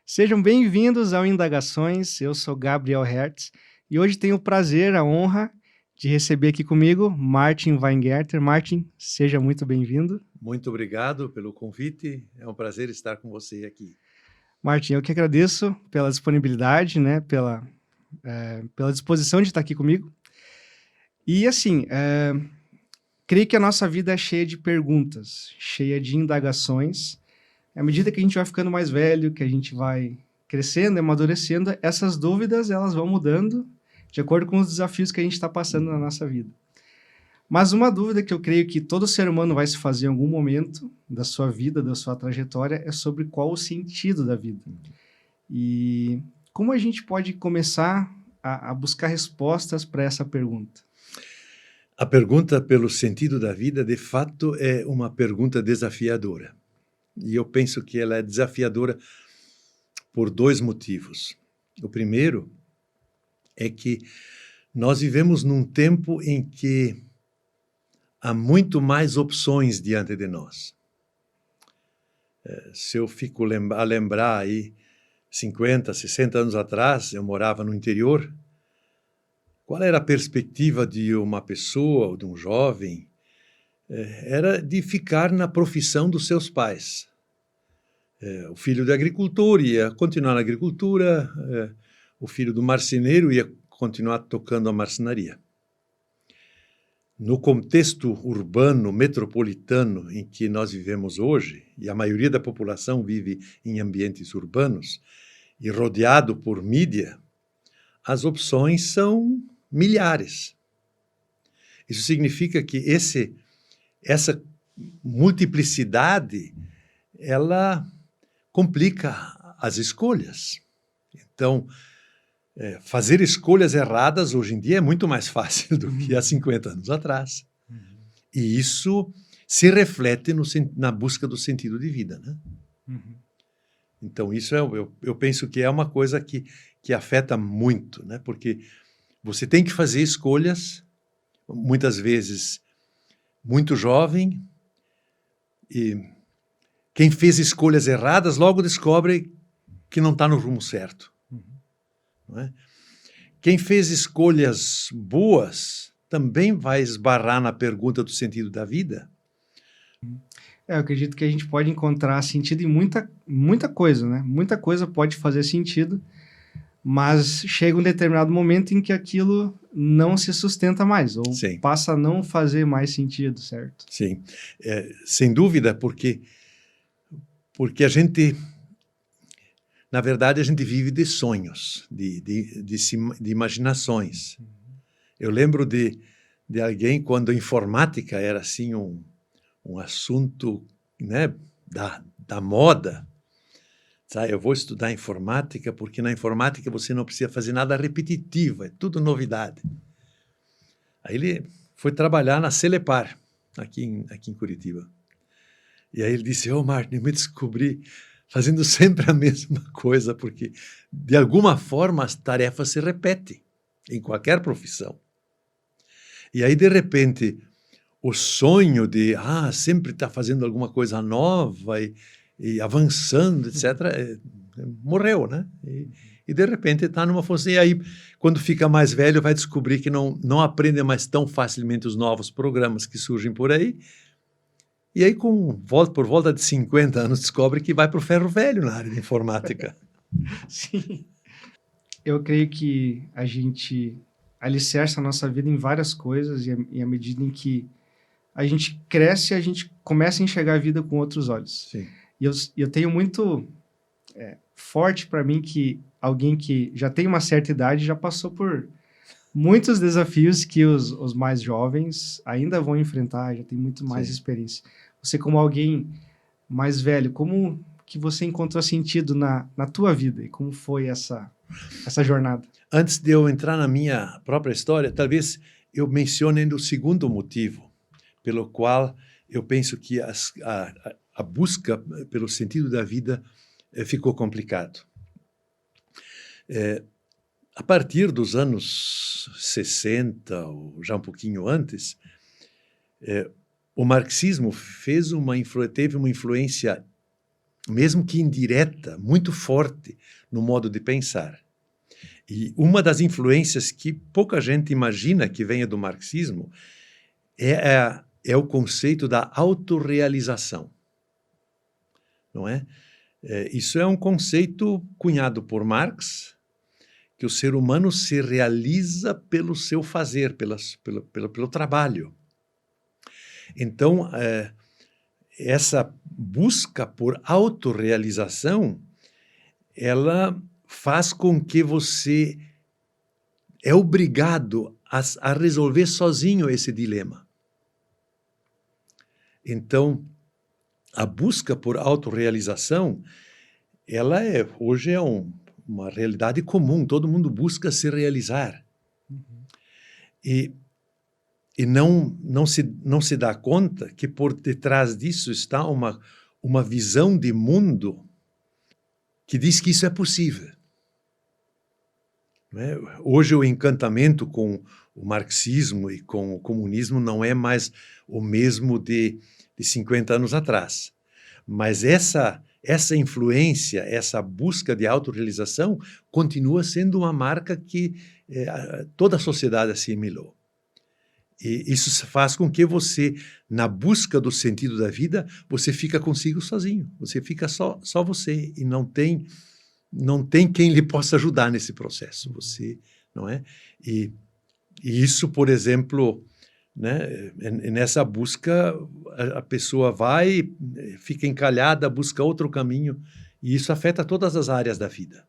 Sejam bem-vindos ao Indagações. Eu sou Gabriel Hertz e hoje tenho o prazer, a honra de receber aqui comigo Martin Weingarter. Martin, seja muito bem-vindo. Muito obrigado pelo convite. É um prazer estar com você aqui. Martin, eu que agradeço pela disponibilidade, né, pela disposição de estar aqui comigo. E assim, creio que a nossa vida é cheia de perguntas, cheia de indagações. À medida que a gente vai ficando mais velho, que a gente vai crescendo, amadurecendo, essas dúvidas elas vão mudando de acordo com os desafios que a gente está passando na nossa vida. Mas uma dúvida que eu creio que todo ser humano vai se fazer em algum momento da sua vida, da sua trajetória, é sobre qual o sentido da vida. E como a gente pode começar a buscar respostas para essa pergunta? A pergunta pelo sentido da vida, de fato, é uma pergunta desafiadora. E eu penso que ela é desafiadora por dois motivos. O primeiro é que nós vivemos num tempo em que há muito mais opções diante de nós. Se eu fico a lembrar aí, 50, 60 anos atrás, eu morava no interior. Qual era a perspectiva de uma pessoa, ou de um jovem? Era de ficar na profissão dos seus pais. O filho do agricultor ia continuar na agricultura, o filho do marceneiro ia continuar tocando a marcenaria. No contexto urbano, metropolitano em que nós vivemos hoje, e a maioria da população vive em ambientes urbanos, e rodeado por mídia, as opções são milhares. Isso significa que essa multiplicidade, ela complica as escolhas. Então, fazer escolhas erradas hoje em dia é muito mais fácil do que há 50 anos atrás. E isso se reflete na busca do sentido de vida, né? Então, isso eu penso que é uma coisa que afeta muito, né? Porque você tem que fazer escolhas, muitas vezes muito jovem, e quem fez escolhas erradas logo descobre que não está no rumo certo. Não é? Quem fez escolhas boas também vai esbarrar na pergunta do sentido da vida. Eu acredito que a gente pode encontrar sentido em muita coisa, né? Muita coisa pode fazer sentido, mas chega um determinado momento em que aquilo não se sustenta mais, ou Sim. passa a não fazer mais sentido, certo? Sim, sem dúvida, porque a gente, na verdade, a gente vive de sonhos, de imaginações. Eu lembro de alguém, quando a informática era assim um assunto, né, da moda. Sabe? Eu vou estudar informática porque na informática você não precisa fazer nada repetitivo, é tudo novidade. Aí ele foi trabalhar na Celepar, aqui em Curitiba. E aí ele disse, Martin, eu me descobri fazendo sempre a mesma coisa, porque de alguma forma as tarefas se repetem em qualquer profissão. E aí, de repente, o sonho de sempre estar fazendo alguma coisa nova e avançando, etc., morreu, né? E de repente está numa função. E aí, quando fica mais velho, vai descobrir que não aprende mais tão facilmente os novos programas que surgem por aí. E aí, por volta de 50 anos, descobre que vai para o ferro velho na área de informática. Sim. Eu creio que a gente alicerça a nossa vida em várias coisas e à medida em que a gente cresce, a gente começa a enxergar a vida com outros olhos. Sim. E eu tenho muito forte para mim que alguém que já tem uma certa idade já passou por muitos desafios que os mais jovens ainda vão enfrentar, já tem muito mais experiência. Você, como alguém mais velho, como que você encontrou sentido na tua vida e como foi essa jornada? Antes de eu entrar na minha própria história, talvez eu mencione o segundo motivo pelo qual eu penso que a busca pelo sentido da vida ficou complicado. A partir dos anos 60, ou já um pouquinho antes, o marxismo teve uma influência mesmo que indireta, muito forte no modo de pensar. E uma das influências que pouca gente imagina que venha do marxismo é o conceito da autorrealização, não é? Isso é um conceito cunhado por Marx, que o ser humano se realiza pelo seu fazer, pelo trabalho. Então, essa busca por autorrealização, ela faz com que você é obrigado a resolver sozinho esse dilema. Então, a busca por autorrealização, ela hoje é uma realidade comum, todo mundo busca se realizar. E não se dá conta que por detrás disso está uma visão de mundo que diz que isso é possível. Não é? Hoje o encantamento com o marxismo e com o comunismo não é mais o mesmo de 50 anos atrás. Mas essa influência, essa busca de autorrealização continua sendo uma marca que toda a sociedade assimilou. E isso faz com que você, na busca do sentido da vida, você fica consigo sozinho. Você fica só você e não tem quem lhe possa ajudar nesse processo. Você, não é? E isso, por exemplo, né, nessa busca, a pessoa vai, fica encalhada, busca outro caminho, e isso afeta todas as áreas da vida.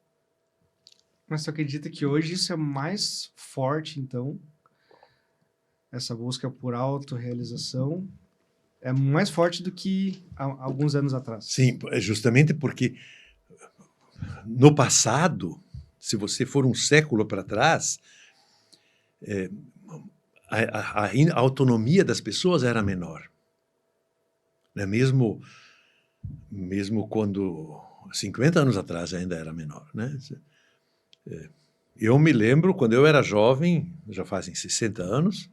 Mas você acredita que hoje isso é mais forte, então? Essa busca por autorrealização é mais forte do que há alguns anos atrás? Sim, justamente porque no passado, se você for um século para trás, a autonomia das pessoas era menor. Né? Mesmo quando 50 anos atrás ainda era menor. Né? Eu me lembro, quando eu era jovem, já fazem 60 anos,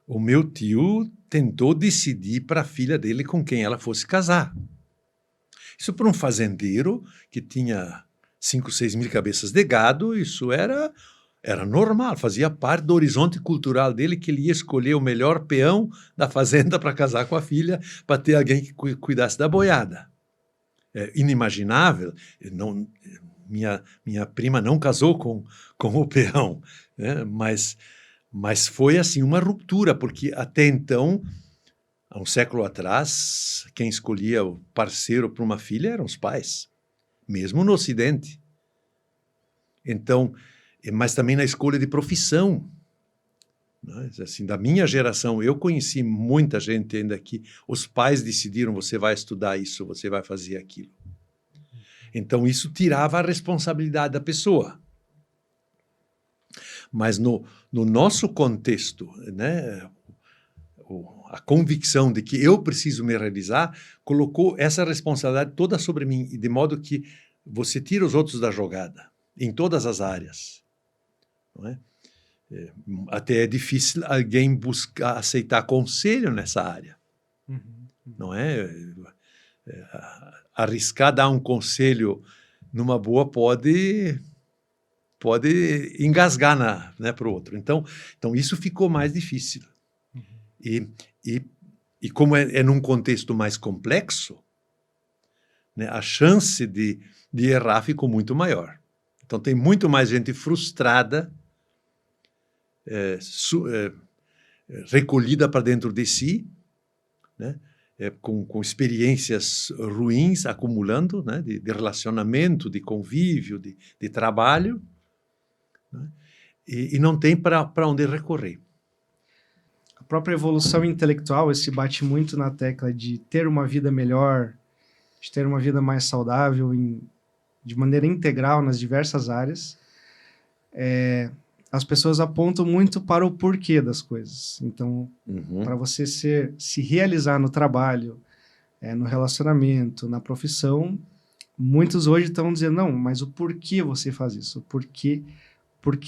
o meu tio tentou decidir para a filha dele com quem ela fosse casar. Isso para um fazendeiro que tinha 5, 6 mil cabeças de gado, isso era normal, fazia parte do horizonte cultural dele, que ele ia escolher o melhor peão da fazenda para casar com a filha, para ter alguém que cuidasse da boiada. É inimaginável, minha prima não casou com o peão, né? Mas foi assim uma ruptura, porque até então, há um século atrás, quem escolhia o parceiro para uma filha eram os pais, mesmo no Ocidente. Então, mas também na escolha de profissão. Né? Assim, da minha geração, eu conheci muita gente ainda que os pais decidiram: você vai estudar isso, você vai fazer aquilo. Então, isso tirava a responsabilidade da pessoa. Mas no nosso contexto, né, a convicção de que eu preciso me realizar colocou essa responsabilidade toda sobre mim, e de modo que você tira os outros da jogada, em todas as áreas. Não é? Até é difícil alguém aceitar conselho nessa área. Não é? Arriscar dar um conselho numa boa pode engasgar né, para o outro. Então, isso ficou mais difícil. E como é num contexto mais complexo, né, a chance de errar ficou muito maior. Então, tem muito mais gente frustrada, recolhida para dentro de si, né, com experiências ruins acumulando, né, de relacionamento, de convívio, de trabalho, né, e não tem para onde recorrer. A própria evolução intelectual se bate muito na tecla de ter uma vida melhor, de ter uma vida mais saudável, de maneira integral nas diversas áreas. As pessoas apontam muito para o porquê das coisas. Então, para você se realizar no trabalho, no relacionamento, na profissão, muitos hoje estão dizendo: não, mas o porquê você faz isso? Porque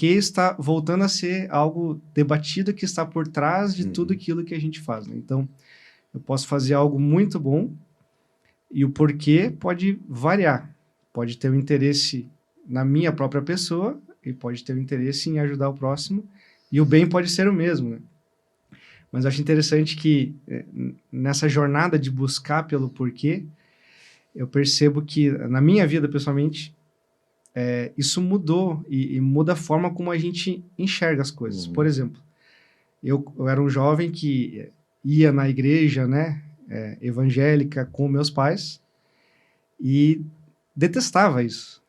está voltando a ser algo debatido que está por trás de tudo aquilo que a gente faz. Né? Então, eu posso fazer algo muito bom E o porquê pode variar. Pode ter um interesse na minha própria pessoa e pode ter um interesse em ajudar o próximo. E o bem pode ser o mesmo, né? Mas eu acho interessante que nessa jornada de buscar pelo porquê, eu percebo que na minha vida, pessoalmente, isso mudou e muda a forma como a gente enxerga as coisas. Por exemplo, eu era um jovem que ia na igreja, né, evangélica com meus pais e detestava isso.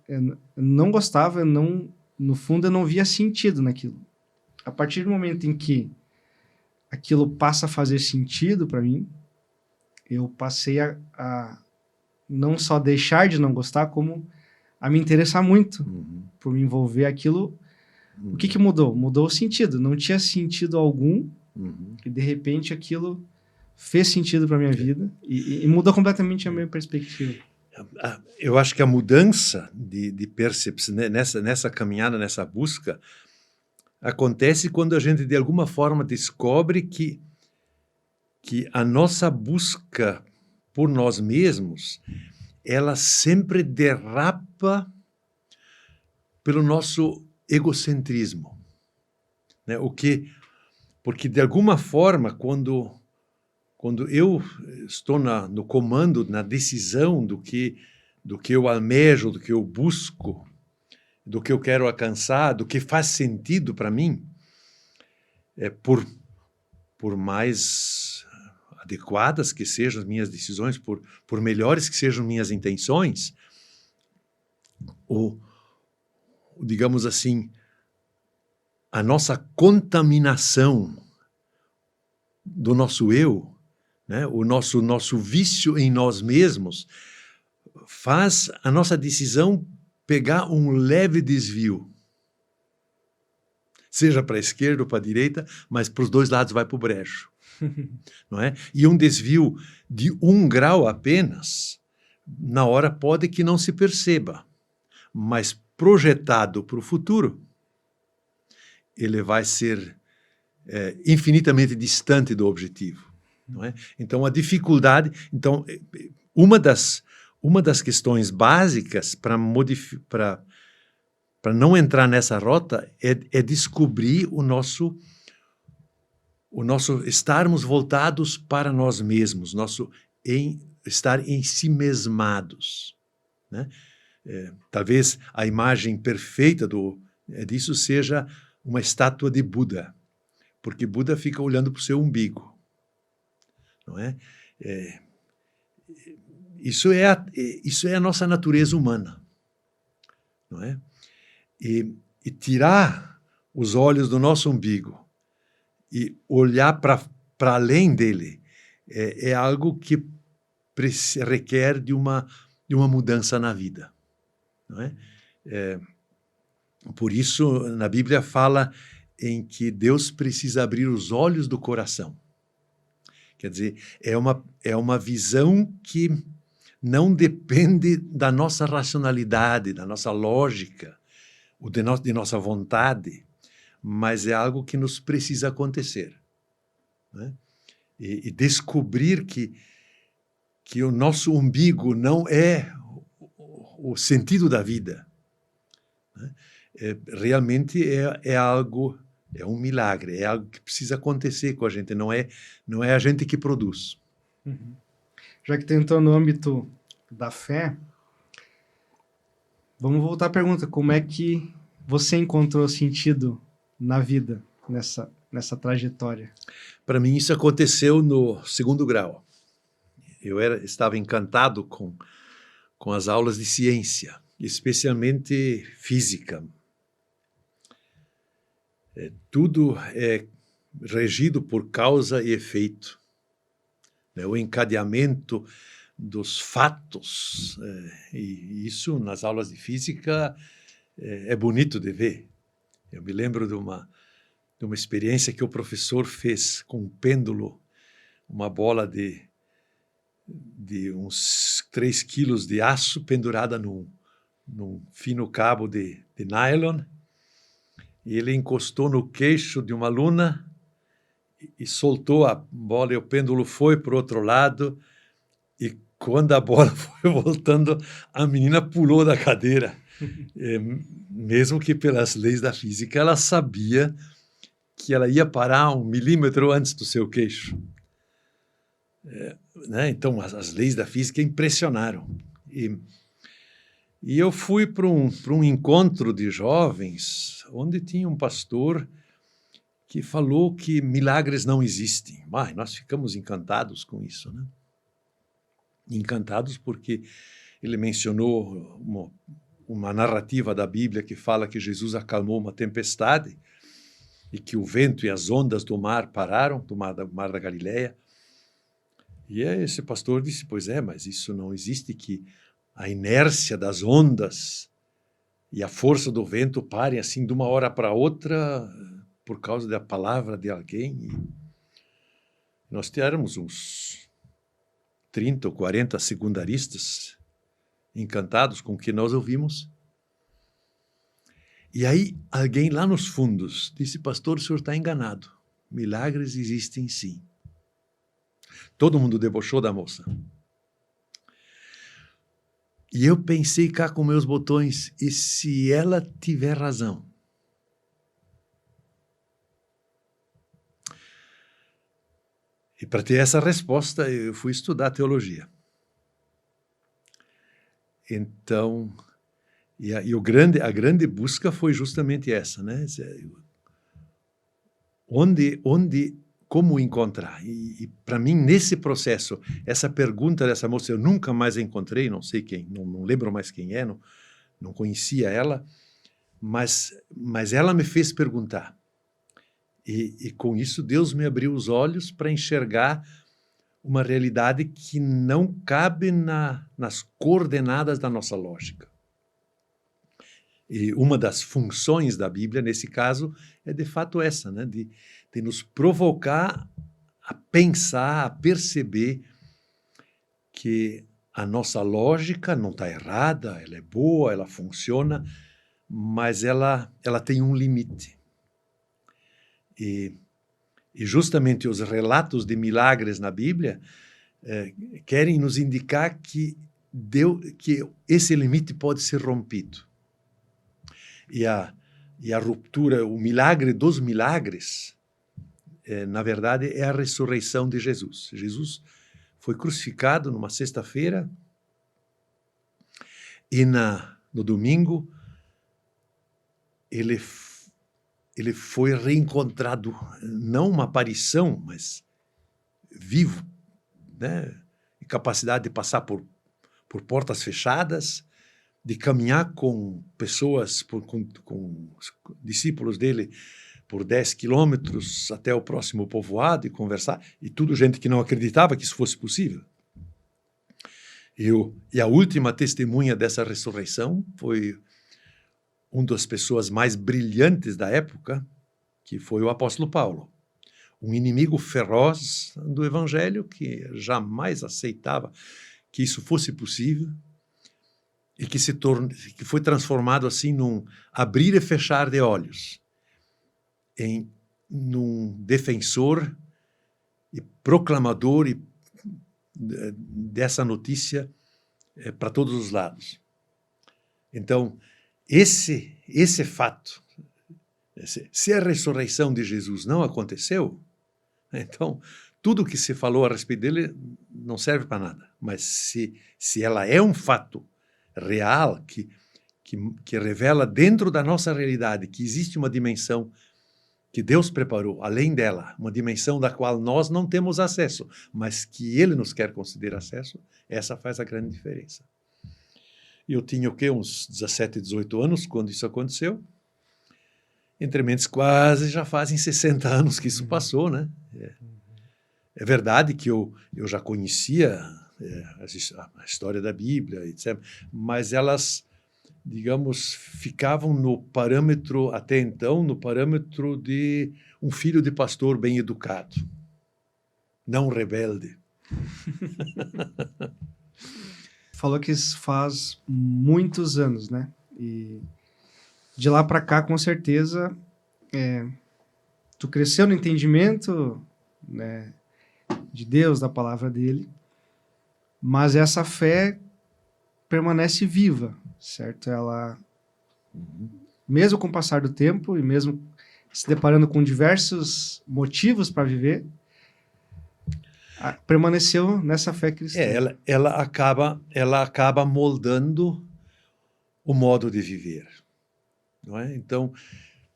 Eu não gostava, no fundo eu não via sentido naquilo. A partir do momento em que aquilo passa a fazer sentido para mim, eu passei a não só deixar de não gostar, como a me interessar muito por me envolver aquilo. O que mudou? Mudou o sentido. Não tinha sentido algum e, de repente, aquilo fez sentido para minha vida e mudou completamente a minha perspectiva. Eu acho que a mudança de percepção, né, nessa caminhada, nessa busca, acontece quando a gente, de alguma forma, descobre que a nossa busca por nós mesmos, ela sempre derrapa pelo nosso egocentrismo, né? Porque, de alguma forma, quando eu estou no comando, na decisão do que eu almejo, do que eu busco, do que eu quero alcançar, do que faz sentido para mim, por mais adequadas que sejam as minhas decisões, por melhores que sejam minhas intenções, digamos assim, a nossa contaminação do nosso eu, né, o nosso vício em nós mesmos, faz a nossa decisão pegar um leve desvio. Seja para a esquerda ou para a direita, mas para os dois lados vai para o brejo. Não é? E um desvio de 1 grau apenas, na hora pode que não se perceba, mas projetado para o futuro, ele vai ser infinitamente distante do objetivo. Não é? Então, a dificuldade... Então, uma das questões básicas para não entrar nessa rota é descobrir o nosso estarmos voltados para nós mesmos, estar ensimesmados, né? Talvez a imagem perfeita disso seja uma estátua de Buda, porque Buda fica olhando para o seu umbigo, não é? Isso é a nossa natureza humana, não é? E tirar os olhos do nosso umbigo e olhar para além dele é algo que requer de uma mudança na vida, não é? Por isso, na Bíblia fala em que Deus precisa abrir os olhos do coração. Quer dizer, é uma visão que não depende da nossa racionalidade, da nossa lógica, ou de nossa vontade, mas é algo que nos precisa acontecer, né? E descobrir que o nosso umbigo não é o sentido da vida, né? Realmente é algo, é um milagre, é algo que precisa acontecer com a gente, não é a gente que produz. Uhum. Já que tu entrou no âmbito da fé, vamos voltar à pergunta, como é que você encontrou sentido na vida, nessa trajetória? Para mim, isso aconteceu no 2º grau. Eu estava encantado com as aulas de ciência, especialmente física. Tudo é regido por causa e efeito, né? O encadeamento dos fatos, e isso nas aulas de física é bonito de ver. Eu me lembro de uma experiência que o professor fez com um pêndulo, uma bola de uns 3 quilos de aço pendurada num fino cabo de nylon, e ele encostou no queixo de uma aluna e soltou a bola, e o pêndulo foi para o outro lado, e quando a bola foi voltando, a menina pulou da cadeira. Mesmo que pelas leis da física, ela sabia que ela ia parar 1 milímetro antes do seu queixo. Né? Então, as leis da física impressionaram. E eu fui para um encontro de jovens, onde tinha um pastor que falou que milagres não existem. Nós ficamos encantados com isso, né? Encantados porque ele mencionou uma narrativa da Bíblia que fala que Jesus acalmou uma tempestade e que o vento e as ondas do mar pararam, do mar da Galileia. E esse pastor disse, pois é, mas isso não existe, que a inércia das ondas e a força do vento parem assim de uma hora para outra por causa da palavra de alguém. E nós éramos uns 30 ou 40 segundaristas encantados com o que nós ouvimos. E aí alguém lá nos fundos disse, pastor, o senhor está enganado. Milagres existem sim. Todo mundo debochou da moça. E eu pensei cá com meus botões, e se ela tiver razão? E para ter essa resposta, eu fui estudar teologia. Então, a grande busca foi justamente essa, né? Como encontrar? E para mim, nesse processo, essa pergunta dessa moça, eu nunca mais a encontrei, não sei quem, não lembro mais quem é, não conhecia ela, mas ela me fez perguntar. E com isso, Deus me abriu os olhos para enxergar uma realidade que não cabe nas coordenadas da nossa lógica. E uma das funções da Bíblia, nesse caso, é de fato essa, né? De nos provocar a pensar, a perceber que a nossa lógica não está errada, ela é boa, ela funciona, mas ela tem um limite. E justamente os relatos de milagres na Bíblia querem nos indicar que esse limite pode ser rompido. E a ruptura, o milagre dos milagres, na verdade, é a ressurreição de Jesus. Jesus foi crucificado numa sexta-feira e no domingo ele foi reencontrado, não uma aparição, mas vivo, né? Capacidade de passar por portas fechadas, de caminhar com pessoas, com discípulos dele, por 10 quilômetros até o próximo povoado e conversar, e tudo gente que não acreditava que isso fosse possível. E a última testemunha dessa ressurreição foi uma das pessoas mais brilhantes da época, que foi o apóstolo Paulo, um inimigo feroz do evangelho que jamais aceitava que isso fosse possível e que foi transformado assim num abrir e fechar de olhos, num defensor e proclamador dessa notícia para todos os lados. Então, esse fato, se a ressurreição de Jesus não aconteceu, então tudo que se falou a respeito dele não serve para nada. Mas se ela é um fato real, que revela dentro da nossa realidade que existe uma dimensão que Deus preparou, além dela, uma dimensão da qual nós não temos acesso, mas que Ele nos quer conceder acesso, essa faz a grande diferença. Eu tinha uns 17, 18 anos quando isso aconteceu. Entre mentes, quase já fazem 60 anos que isso passou, né? É verdade que eu já conhecia a história da Bíblia, etc., mas elas, digamos, ficavam no parâmetro, até então, no parâmetro de um filho de pastor bem educado, não rebelde. Falou que isso faz muitos anos, né? E de lá para cá, com certeza, tu cresceu no entendimento, né, de Deus, da palavra dele. mas essa fé permanece viva, certo? Ela, mesmo com o passar do tempo e mesmo se deparando com diversos motivos para viver, permaneceu nessa fé cristã. Ela acaba moldando o modo de viver, não é? Então,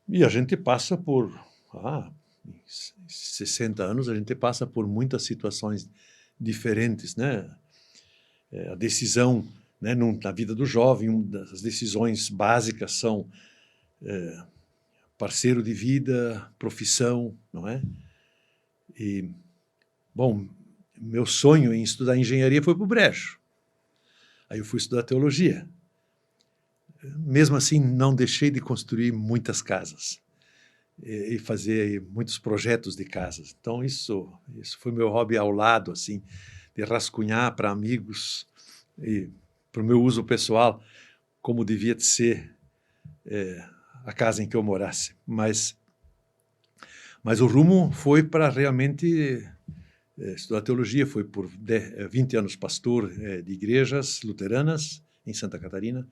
e a gente passa por 60 anos, a gente passa por muitas situações diferentes, né? A decisão, né, na vida do jovem, uma das decisões básicas são parceiro de vida, profissão, não é? E, bom, meu sonho em estudar engenharia foi para o brejo. Aí eu fui estudar teologia. Mesmo assim, não deixei de construir muitas casas e fazer muitos projetos de casas. Então, isso foi meu hobby ao lado, assim, de rascunhar para amigos e para o meu uso pessoal, como devia de ser a casa em que eu morasse. Mas o rumo foi para realmente estudar teologia. Fui por 20 anos pastor de igrejas luteranas em Santa Catarina.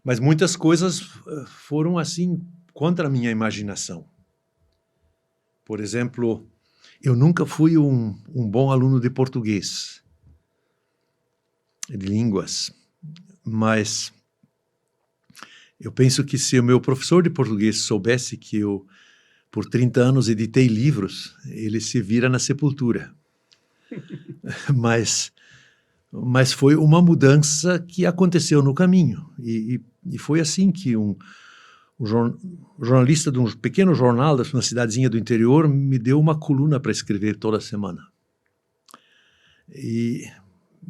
Mas muitas coisas foram assim contra a minha imaginação. Por exemplo, eu nunca fui um bom aluno de português, de línguas, mas eu penso que se o meu professor de português soubesse que eu, por 30 anos, editei livros, ele se vira na sepultura. Mas foi uma mudança que aconteceu no caminho. E foi assim que um jornalista de um pequeno jornal de uma cidadezinha do interior me deu uma coluna para escrever toda semana. E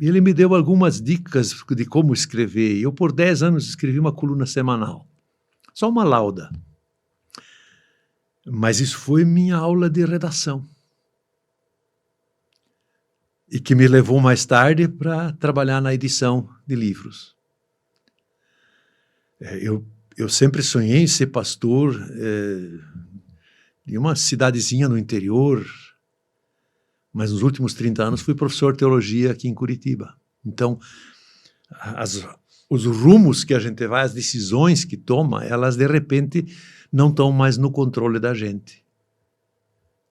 ele me deu algumas dicas de como escrever. E eu, por 10 anos, escrevi uma coluna semanal. Só uma lauda. Mas isso foi minha aula de redação. E que me levou mais tarde para trabalhar na edição de livros. Eu sempre sonhei em ser pastor de uma cidadezinha no interior, mas nos últimos 30 anos fui professor de teologia aqui em Curitiba. Então, os rumos que a gente vai, as decisões que toma, elas de repente não estão mais no controle da gente.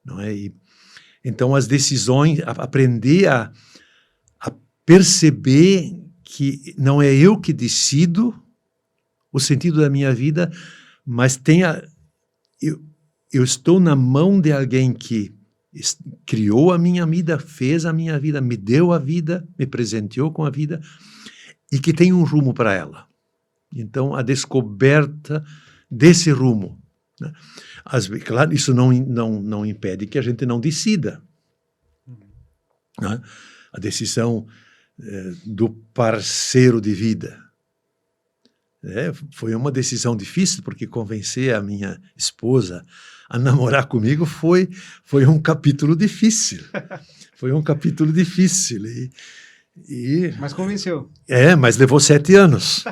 Não é? Então, as decisões, aprender a perceber que não é eu que decido o sentido da minha vida, mas eu estou na mão de alguém que criou a minha vida, fez a minha vida, me deu a vida, me presenteou com a vida e que tem um rumo para ela. Então, a descoberta desse rumo, né? Claro, isso não impede que a gente não decida. Né? A decisão do parceiro de vida. Foi uma decisão difícil, porque convencer a minha esposa a namorar comigo foi um capítulo difícil. Foi um capítulo difícil. Mas convenceu. Mas levou 7 anos.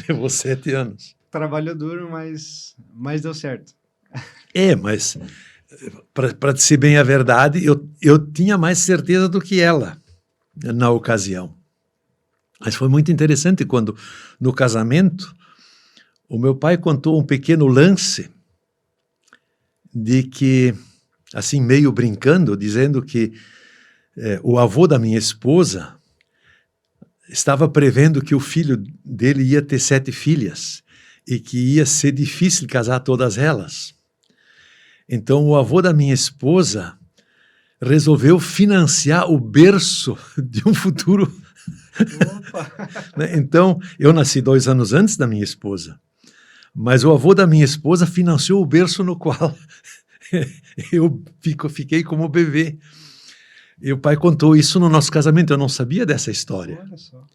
Levou 7 anos. Trabalhou duro, mas deu certo. Mas, para dizer bem a verdade, eu tinha mais certeza do que ela na ocasião. Mas foi muito interessante quando, no casamento, o meu pai contou um pequeno lance de que, assim, meio brincando, dizendo que o avô da minha esposa estava prevendo que o filho dele ia ter 7 filhas e que ia ser difícil casar todas elas. Então, o avô da minha esposa resolveu financiar o berço de um futuro. Então, eu nasci 2 anos antes da minha esposa, mas o avô da minha esposa financiou o berço no qual eu fiquei como bebê. E o pai contou isso no nosso casamento, eu não sabia dessa história. Olha só.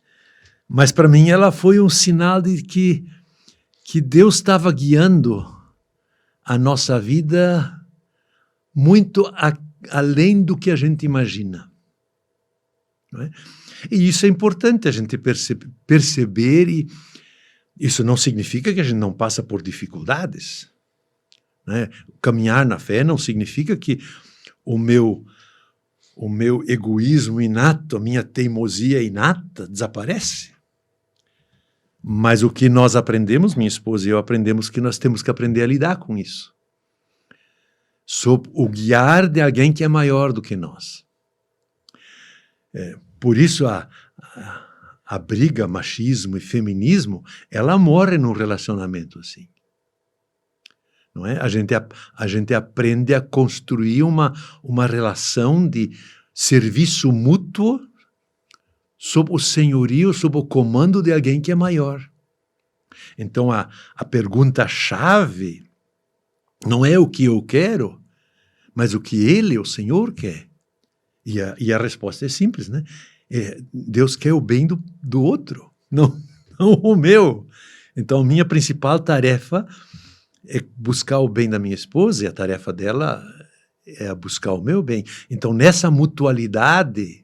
Mas para mim ela foi um sinal de que Deus estava guiando a nossa vida muito além do que a gente imagina. Não é? E isso é importante a gente perceber, e isso não significa que a gente não passa por dificuldades. Né? Caminhar na fé não significa que o meu o meu egoísmo inato, a minha teimosia inata desaparece. Mas o que nós aprendemos, minha esposa e eu aprendemos, que nós temos que aprender a lidar com isso. Sob o guiar de alguém que é maior do que nós. Por isso a briga, machismo e feminismo, ela morre num relacionamento assim. Não é? A gente aprende a construir uma relação de serviço mútuo sob o senhorio, sob o comando de alguém que é maior. Então, a pergunta-chave não é o que eu quero, mas o que ele, o Senhor, quer. E a resposta é simples, né? Deus quer o bem do outro, não o meu. Então, minha principal tarefa é buscar o bem da minha esposa, e a tarefa dela é buscar o meu bem. Então, nessa mutualidade,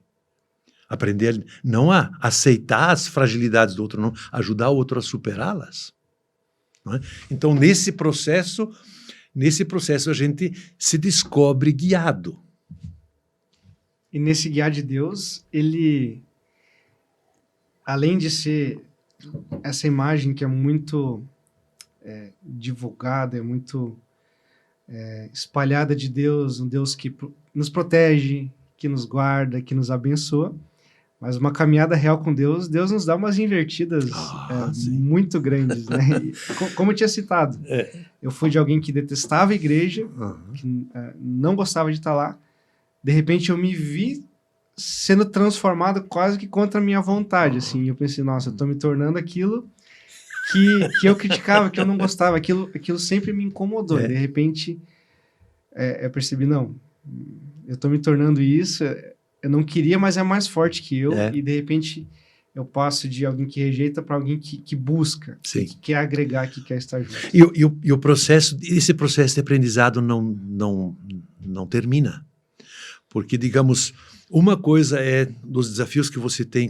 aprender não a aceitar as fragilidades do outro, não, ajudar o outro a superá-las. Não é? Então, nesse processo a gente se descobre guiado. E nesse guiar de Deus, ele, além de ser essa imagem que é muito divulgada, é muito espalhada de Deus, um Deus que nos protege, que nos guarda, que nos abençoa, mas uma caminhada real com Deus nos dá umas invertidas muito grandes, né? Como eu tinha citado, eu fui de alguém que detestava a igreja, que não gostava de estar lá, de repente eu me vi sendo transformado quase que contra a minha vontade, assim, eu pensei, nossa, eu estou me tornando aquilo que eu criticava, que eu não gostava, aquilo sempre me incomodou, de repente eu percebi, não, eu estou me tornando isso, eu não queria, mas é mais forte que eu, e de repente eu passo de alguém que rejeita para alguém que busca, que quer agregar, que quer estar junto. E o processo, esse processo de aprendizado não termina. Porque, digamos, uma coisa é dos desafios que você tem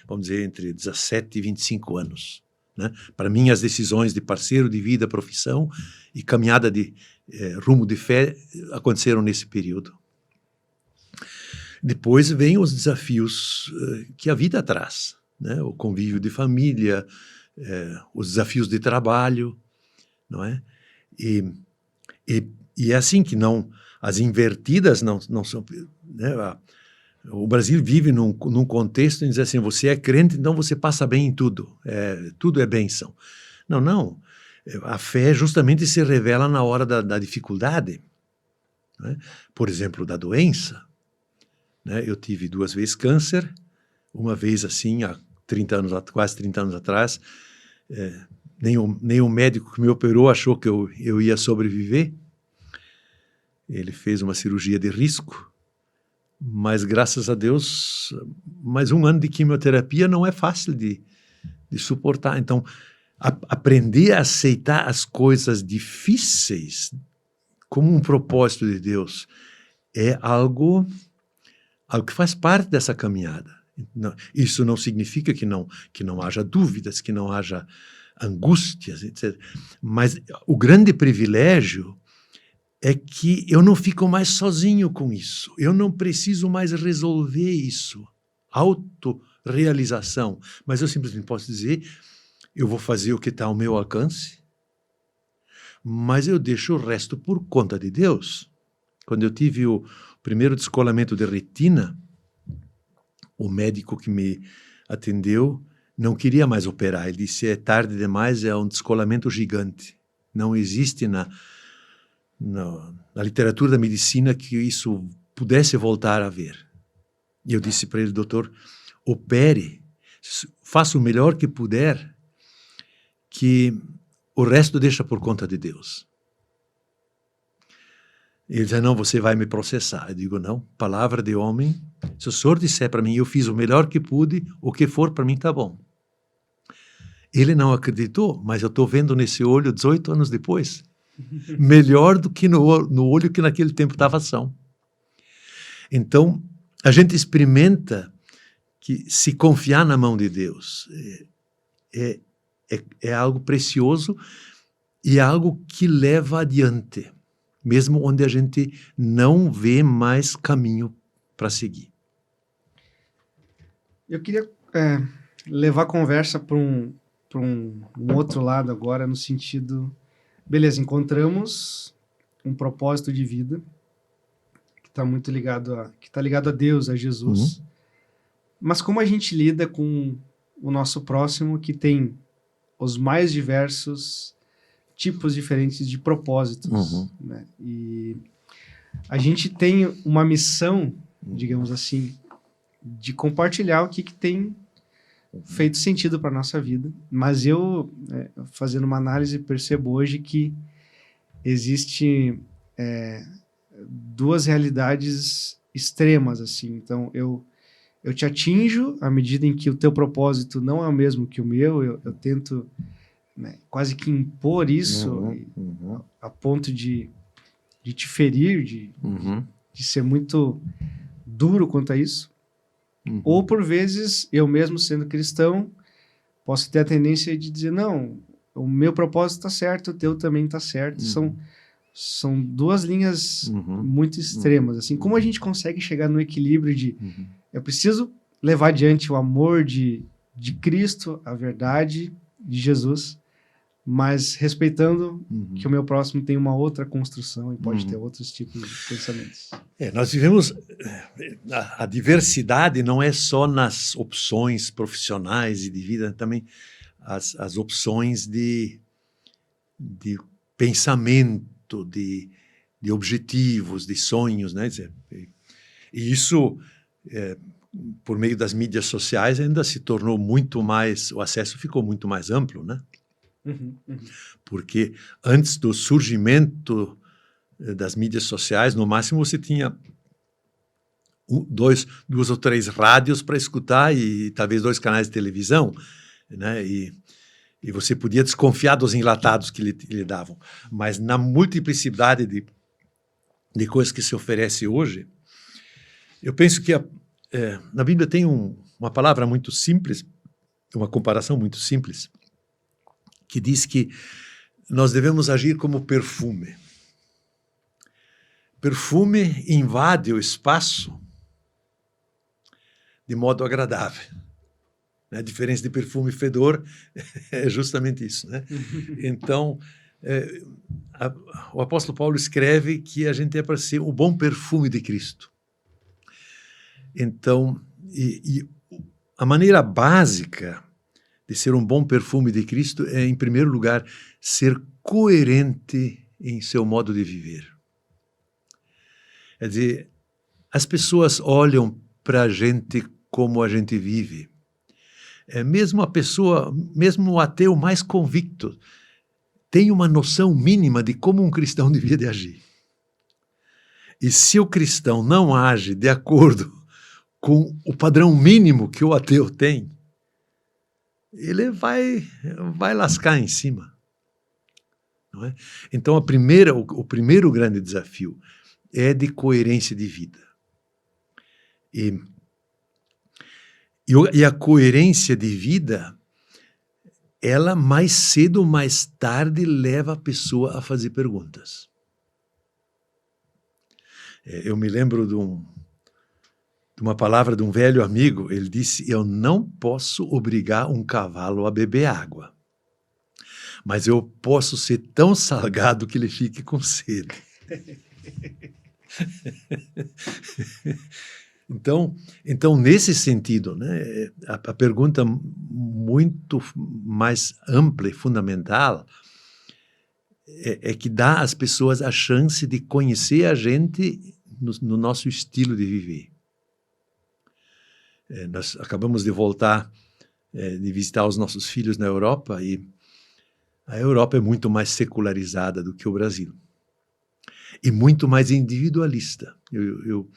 vamos dizer, entre 17 e 25 anos. Né? Para mim, as decisões de parceiro de vida, profissão e caminhada de rumo de fé aconteceram nesse período. Depois vem os desafios que a vida traz, né? O convívio de família, os desafios de trabalho, não é? E é assim que as invertidas não são, né? O Brasil vive num contexto em dizer assim, você é crente, então você passa bem em tudo, tudo é bênção. Não. A fé justamente se revela na hora da dificuldade, né? Por exemplo, da doença. Né? Eu tive 2 vezes câncer, uma vez assim, há quase 30 anos atrás, nem o médico que me operou achou que eu ia sobreviver. Ele fez uma cirurgia de risco, mas graças a Deus, mais 1 ano de quimioterapia não é fácil de suportar. Então, aprender a aceitar as coisas difíceis como um propósito de Deus é algo que faz parte dessa caminhada. Isso não significa que não haja dúvidas, que não haja angústias, etc. Mas o grande privilégio é que eu não fico mais sozinho com isso. Eu não preciso mais resolver isso. Autorrealização. Mas eu simplesmente posso dizer, eu vou fazer o que está ao meu alcance, mas eu deixo o resto por conta de Deus. Quando eu tive o primeiro descolamento de retina, o médico que me atendeu não queria mais operar. Ele disse, é tarde demais, é um descolamento gigante. Não existe na literatura da medicina que isso pudesse voltar a ver. E eu disse para ele, doutor, opere, faça o melhor que puder, que o resto deixa por conta de Deus. Ele disse, não, você vai me processar. Eu digo, não, palavra de homem, se o senhor disser para mim, eu fiz o melhor que pude, o que for para mim está bom. Ele não acreditou, mas eu estou vendo nesse olho 18 anos depois, melhor do que no olho que naquele tempo estava são. Então, a gente experimenta que se confiar na mão de Deus é algo precioso e é algo que leva adiante, mesmo onde a gente não vê mais caminho para seguir. Eu queria levar a conversa para um outro lado agora, no sentido... Beleza, encontramos um propósito de vida que está muito ligado a Deus, a Jesus. Uhum. Mas como a gente lida com o nosso próximo, que tem os mais diversos tipos diferentes de propósitos, Uhum. né? E a gente tem uma missão, digamos assim, de compartilhar o que tem feito sentido para a nossa vida. Mas eu, fazendo uma análise, percebo hoje que existe duas realidades extremas, assim. Então, eu te atinjo à medida em que o teu propósito não é o mesmo que o meu. Eu tento, né, quase que impor isso a ponto de te ferir, de ser muito duro quanto a isso. Ou, por vezes, eu mesmo sendo cristão, posso ter a tendência de dizer, não, o meu propósito está certo, o teu também está certo. São duas linhas muito extremas. Assim, como a gente consegue chegar no equilíbrio de eu preciso levar adiante o amor de Cristo, a verdade de Jesus, mas respeitando que o meu próximo tem uma outra construção e pode ter outros tipos de pensamentos. Nós vivemos... A diversidade não é só nas opções profissionais e de vida, também as opções de pensamento, de objetivos, de sonhos, né? E isso, por meio das mídias sociais, ainda se tornou muito mais... O acesso ficou muito mais amplo, né? Porque antes do surgimento das mídias sociais, no máximo você tinha duas ou três rádios para escutar e talvez 2 canais de televisão, né? E você podia desconfiar dos enlatados que lhe davam. Mas na multiplicidade de coisas que se oferece hoje, eu penso que na Bíblia tem uma palavra muito simples, uma comparação muito simples, que diz que nós devemos agir como perfume. Perfume invade o espaço de modo agradável. A diferença de perfume e fedor é justamente isso, né? Então, o apóstolo Paulo escreve que a gente é para ser o bom perfume de Cristo. Então, e a maneira básica de ser um bom perfume de Cristo é, em primeiro lugar, ser coerente em seu modo de viver. Quer dizer, as pessoas olham para a gente como a gente vive. Mesmo o ateu mais convicto, tem uma noção mínima de como um cristão devia de agir. E se o cristão não age de acordo com o padrão mínimo que o ateu tem, ele vai lascar em cima. Não é? Então, o primeiro grande desafio é de coerência de vida. E a coerência de vida, ela mais cedo ou mais tarde leva a pessoa a fazer perguntas. Eu me lembro de uma palavra de um velho amigo. Ele disse: eu não posso obrigar um cavalo a beber água, mas eu posso ser tão salgado que ele fique com sede. Então, nesse sentido, né, a pergunta muito mais ampla e fundamental é que dá às pessoas a chance de conhecer a gente no nosso estilo de viver. Nós acabamos de voltar de visitar os nossos filhos na Europa, e a Europa é muito mais secularizada do que o Brasil. E muito mais individualista. Eu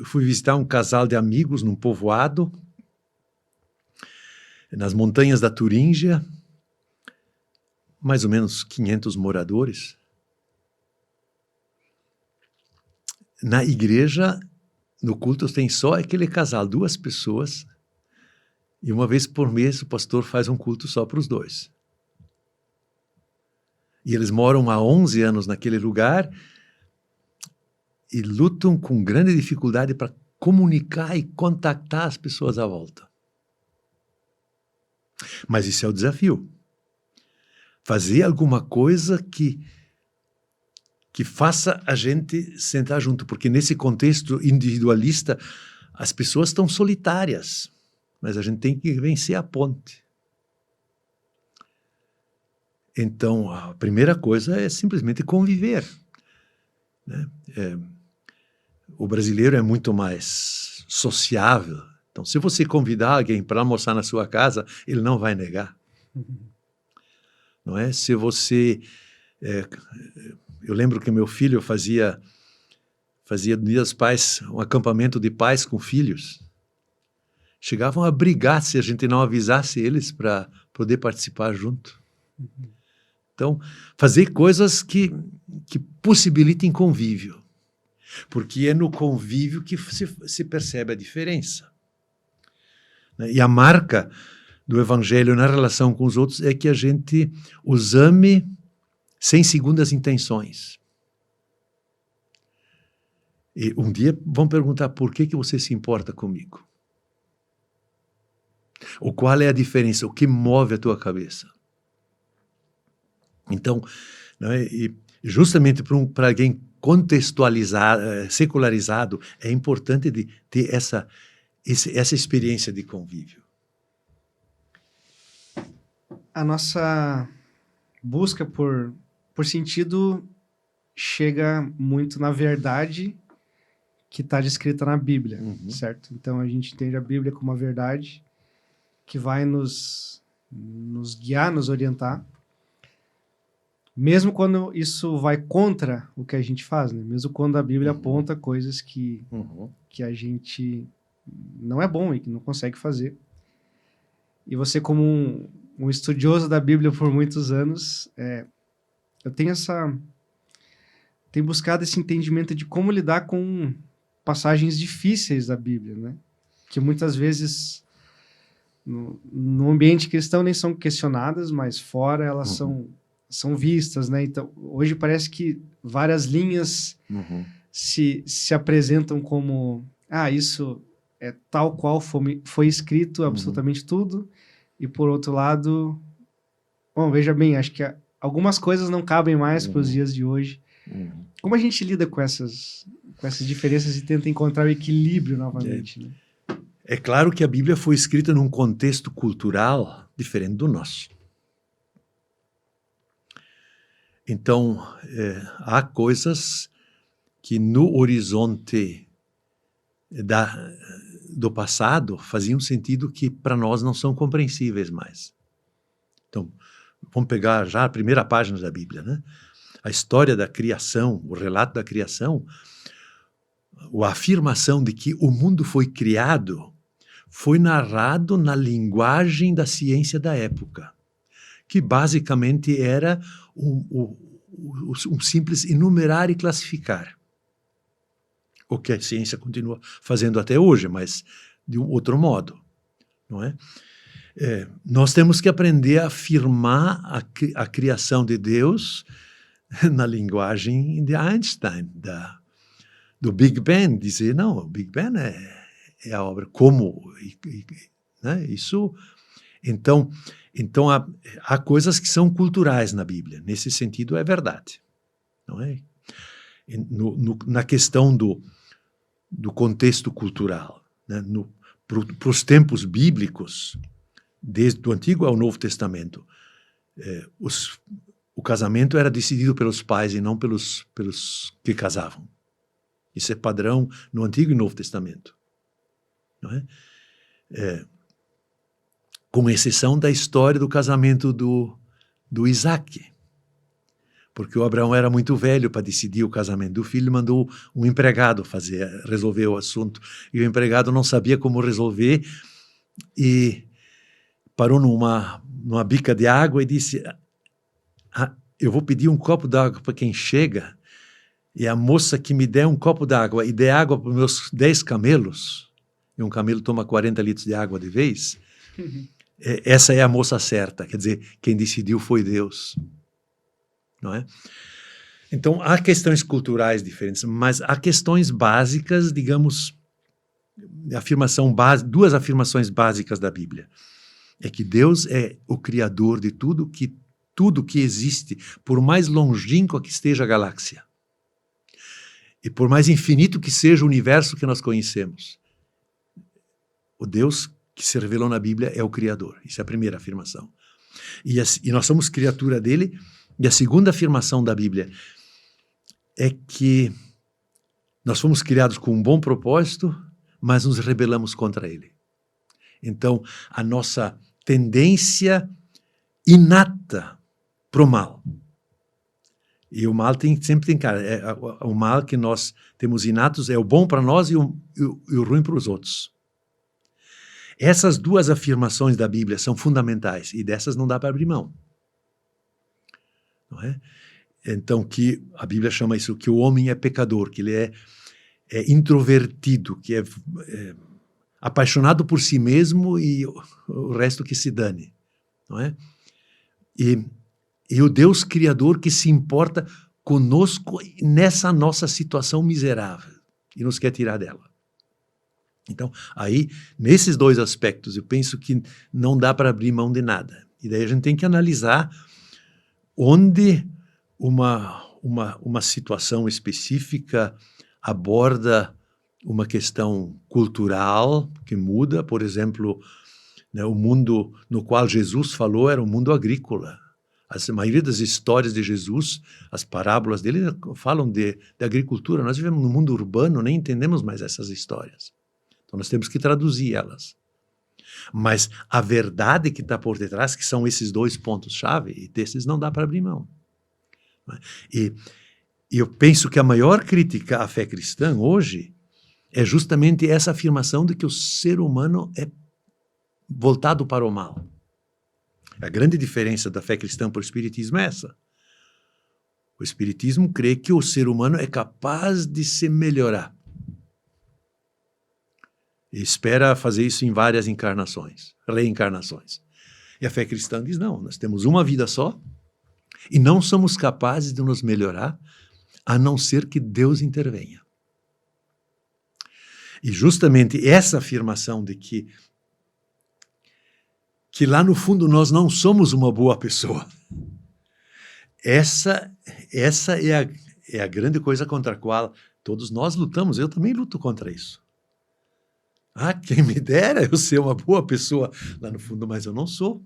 fui visitar um casal de amigos num povoado, nas montanhas da Turíngia, mais ou menos 500 moradores. Na igreja, no culto, tem só aquele casal, 2 pessoas, e uma vez por mês o pastor faz um culto só para os 2. E eles moram há 11 anos naquele lugar e lutam com grande dificuldade para comunicar e contactar as pessoas à volta. Mas isso é o desafio. Fazer alguma coisa que faça a gente sentar junto, porque nesse contexto individualista as pessoas estão solitárias, mas a gente tem que vencer a ponte. Então, a primeira coisa é simplesmente conviver, né? O brasileiro é muito mais sociável. Então, se você convidar alguém para almoçar na sua casa, ele não vai negar. Não é? Se você... eu lembro que meu filho fazia no Dia dos Pais um acampamento de pais com filhos. Chegavam a brigar se a gente não avisasse eles para poder participar junto. Então, fazer coisas que possibilitem convívio. Porque é no convívio que se percebe a diferença. E a marca do Evangelho na relação com os outros é que a gente os ame sem segundas intenções. E um dia vão perguntar por que você se importa comigo? Ou qual é a diferença? O que move a tua cabeça? Então, não é? E justamente para alguém contextualizado, secularizado, é importante de ter essa experiência de convívio. A nossa busca por sentido chega muito na verdade que está descrita na Bíblia, certo? Então a gente entende a Bíblia como uma verdade que vai nos guiar, nos orientar, mesmo quando isso vai contra o que a gente faz, né? Mesmo quando a Bíblia aponta coisas que a gente não é bom e que não consegue fazer. E você, como um estudioso da Bíblia por muitos anos, eu tenho buscado esse entendimento de como lidar com passagens difíceis da Bíblia, né? Que muitas vezes no ambiente cristão nem são questionadas, mas fora elas são vistas, né? Então, hoje parece que várias linhas se apresentam como isso é tal qual foi escrito absolutamente tudo, e por outro lado, bom, veja bem, acho que algumas coisas não cabem mais para os dias de hoje. Como a gente lida com essas diferenças e tenta encontrar o equilíbrio novamente, né? É claro que a Bíblia foi escrita num contexto cultural diferente do nosso. Então, há coisas que no horizonte do passado faziam sentido que para nós não são compreensíveis mais. Então, vamos pegar já a primeira página da Bíblia, né? A história da criação, o relato da criação, a afirmação de que o mundo foi criado foi narrado na linguagem da ciência da época, que basicamente era um simples enumerar e classificar. O que a ciência continua fazendo até hoje, mas de um outro modo, não é? Nós temos que aprender a afirmar a criação de Deus na linguagem de Einstein, do Big Bang, dizer, não, o Big Bang é a obra, como, né? Isso, então há coisas que são culturais na Bíblia, nesse sentido é verdade, não é? Na questão do contexto cultural, né? Para os tempos bíblicos, desde o Antigo ao Novo Testamento, o casamento era decidido pelos pais e não pelos que casavam. Isso é padrão no Antigo e Novo Testamento. Não é? Com exceção da história do casamento do Isaac. Porque o Abraão era muito velho para decidir o casamento do filho, mandou um empregado resolver o assunto. E o empregado não sabia como resolver e parou numa bica de água e disse, eu vou pedir um copo d'água para quem chega, e a moça que me der um copo d'água e der água para os meus 10 camelos, e um camelo toma 40 litros de água de vez, essa é a moça certa. Quer dizer, quem decidiu foi Deus. Não é? Então, há questões culturais diferentes, mas há questões básicas, digamos, duas afirmações básicas da Bíblia. É que Deus é o criador de tudo que existe, por mais longínqua que esteja a galáxia. E por mais infinito que seja o universo que nós conhecemos. O Deus que se revelou na Bíblia é o Criador. Isso é a primeira afirmação. E nós somos criatura dele. E a segunda afirmação da Bíblia é que nós fomos criados com um bom propósito, mas nos rebelamos contra ele. Então, a nossa tendência inata para o mal. E o mal sempre tem cara. O mal que nós temos inatos é o bom para nós e o ruim para os outros. Essas duas afirmações da Bíblia são fundamentais e dessas não dá para abrir mão. Não é? Então, que a Bíblia chama isso, que o homem é pecador, que ele é introvertido, que é apaixonado por si mesmo e o resto que se dane. Não é? E o Deus Criador que se importa conosco nessa nossa situação miserável e nos quer tirar dela. Então, aí, nesses dois aspectos, eu penso que não dá para abrir mão de nada. E daí a gente tem que analisar onde uma situação específica aborda uma questão cultural que muda. Por exemplo, né, o mundo no qual Jesus falou era um mundo agrícola. A maioria das histórias de Jesus, as parábolas dele, falam de agricultura. Nós vivemos no mundo urbano, nem entendemos mais essas histórias. Então nós temos que traduzir elas. Mas a verdade que está por detrás, que são esses dois pontos-chave, e desses não dá para abrir mão. E eu penso que a maior crítica à fé cristã hoje é justamente essa afirmação de que o ser humano é voltado para o mal. A grande diferença da fé cristã para o espiritismo é essa. O espiritismo crê que o ser humano é capaz de se melhorar. E espera fazer isso em várias reencarnações. E a fé cristã diz, não, nós temos uma vida só e não somos capazes de nos melhorar a não ser que Deus intervenha. E justamente essa afirmação de que lá no fundo nós não somos uma boa pessoa, essa é a grande coisa contra a qual todos nós lutamos. Eu também luto contra isso. Quem me dera eu ser uma boa pessoa lá no fundo, mas eu não sou.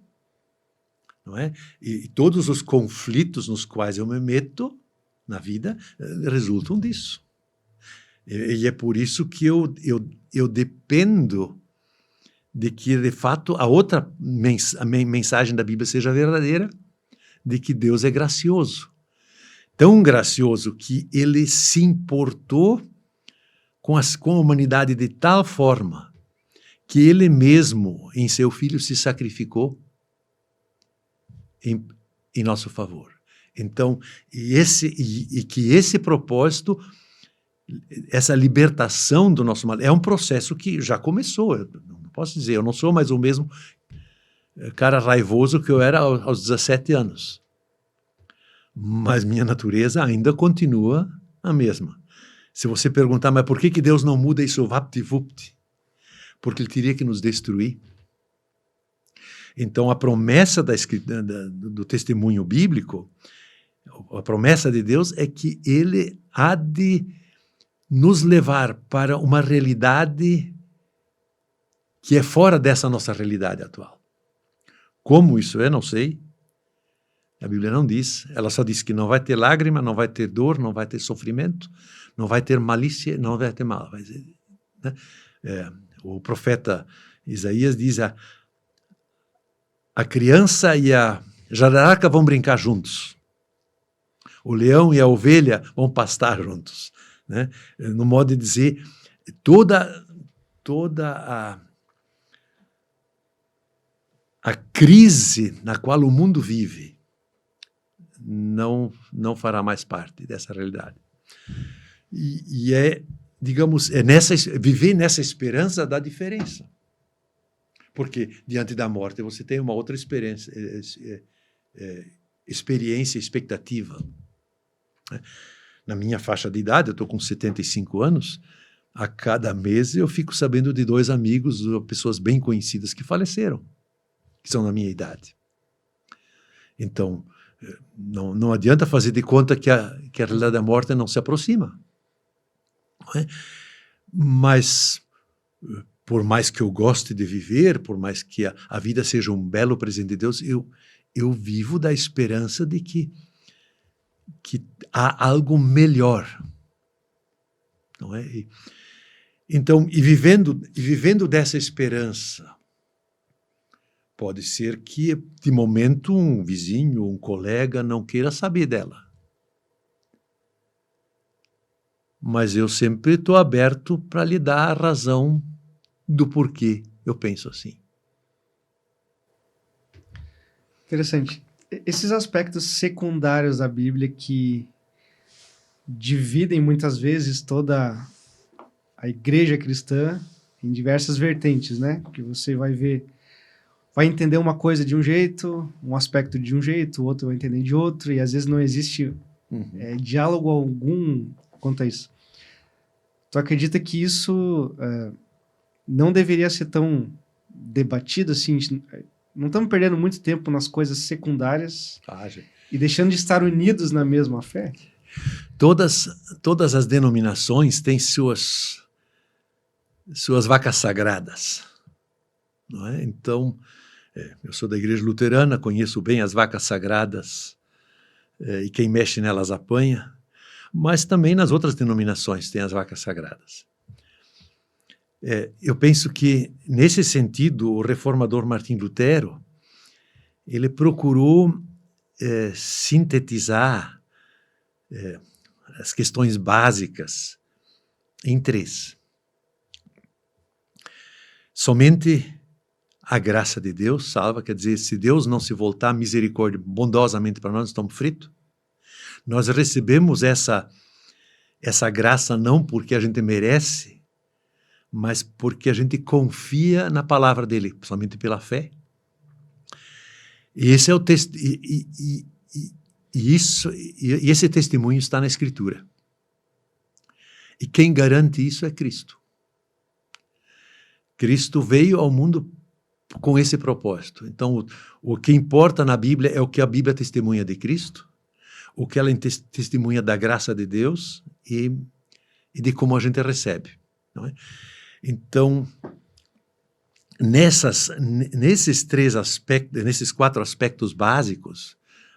Não é? E todos os conflitos nos quais eu me meto na vida resultam disso. E é por isso que eu dependo de que, de fato, a mensagem da Bíblia seja verdadeira, de que Deus é gracioso. Tão gracioso que ele se importou com a humanidade de tal forma que ele mesmo, em seu Filho, se sacrificou em nosso favor. Então, que esse propósito, essa libertação do nosso mal, é um processo que já começou. Eu não posso dizer, eu não sou mais o mesmo cara raivoso que eu era aos 17 anos. Mas minha natureza ainda continua a mesma. Se você perguntar, mas por que Deus não muda isso vapt-vupt? Porque ele teria que nos destruir. Então, a promessa do testemunho bíblico, a promessa de Deus é que ele há de nos levar para uma realidade que é fora dessa nossa realidade atual. Como isso é, não sei. A Bíblia não diz. Ela só diz que não vai ter lágrima, não vai ter dor, não vai ter sofrimento, não vai ter malícia, não vai ter mal. Né? O profeta Isaías diz: a criança e a jararaca vão brincar juntos. O leão e a ovelha vão pastar juntos. Né? No modo de dizer, toda a crise na qual o mundo vive não fará mais parte dessa realidade. E digamos, viver nessa esperança dá diferença. Porque diante da morte você tem uma outra experiência, expectativa. Na minha faixa de idade, eu estou com 75 anos, a cada mês eu fico sabendo de 2 amigos, pessoas bem conhecidas que faleceram, que são da minha idade. Então, não adianta fazer de conta que a realidade da morte não se aproxima. Não é? Mas, por mais que eu goste de viver, por mais que a vida seja um belo presente de Deus, eu vivo da esperança de que há algo melhor. Não é? Então, vivendo dessa esperança, pode ser que, de momento, um vizinho, um colega não queira saber dela. Mas eu sempre estou aberto para lhe dar a razão do porquê eu penso assim. Interessante. Esses aspectos secundários da Bíblia que dividem muitas vezes toda a igreja cristã em diversas vertentes, né? Que você vai entender uma coisa de um jeito, um aspecto de um jeito, o outro vai entender de outro, e às vezes não existe diálogo algum quanto a isso. Tu acredita que isso não deveria ser tão debatido assim? Não estamos perdendo muito tempo nas coisas secundárias e deixando de estar unidos na mesma fé? Todas as denominações têm suas vacas sagradas, não é? Então, eu sou da igreja luterana, conheço bem as vacas sagradas, e quem mexe nelas apanha, mas também nas outras denominações tem as vacas sagradas. Eu penso que, nesse sentido, o reformador Martim Lutero, ele procurou sintetizar as questões básicas em 3. Somente a graça de Deus salva, quer dizer, se Deus não se voltar misericórdia bondosamente para nós estamos fritos. Nós recebemos essa graça não porque a gente merece, mas porque a gente confia na palavra dele, somente pela fé. E esse é o texto, e esse testemunho está na Escritura. E quem garante isso é Cristo. Cristo veio ao mundo com esse propósito. Então, o que importa na Bíblia é o que a Bíblia testemunha de Cristo, o que ela testemunha da graça de Deus e de como a gente recebe. Não é? Então, nesses 4 aspectos básicos,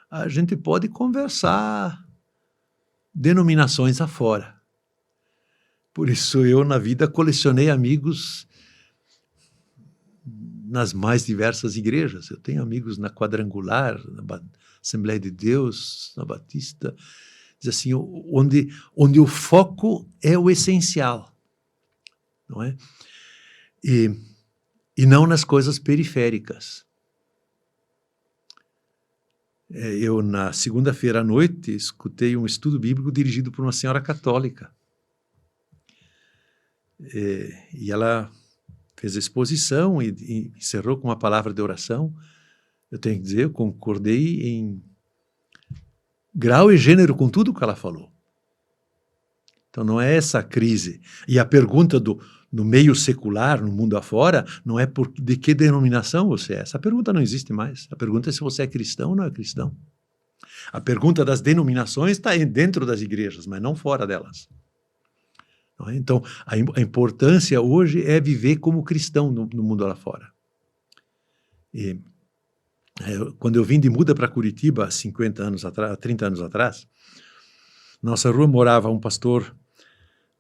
a gente pode conversar denominações afora. Por isso eu, na vida, colecionei amigos nas mais diversas igrejas. Eu tenho amigos na Quadrangular, na Assembleia de Deus, na Batista, diz assim, onde o foco é o essencial, não é? E não nas coisas periféricas. Eu, na segunda-feira à noite, escutei um estudo bíblico dirigido por uma senhora católica. E ela fez a exposição e encerrou com uma palavra de oração. Eu tenho que dizer, eu concordei em grau e gênero com tudo que ela falou. Então não é essa crise. E a pergunta no meio secular, no mundo afora, não é de que denominação você é. Essa pergunta não existe mais. A pergunta é se você é cristão ou não é cristão. A pergunta das denominações está dentro das igrejas, mas não fora delas. Então, a importância hoje é viver como cristão no mundo lá fora. Quando eu vim de muda para Curitiba, há 30 anos atrás, nossa rua morava um pastor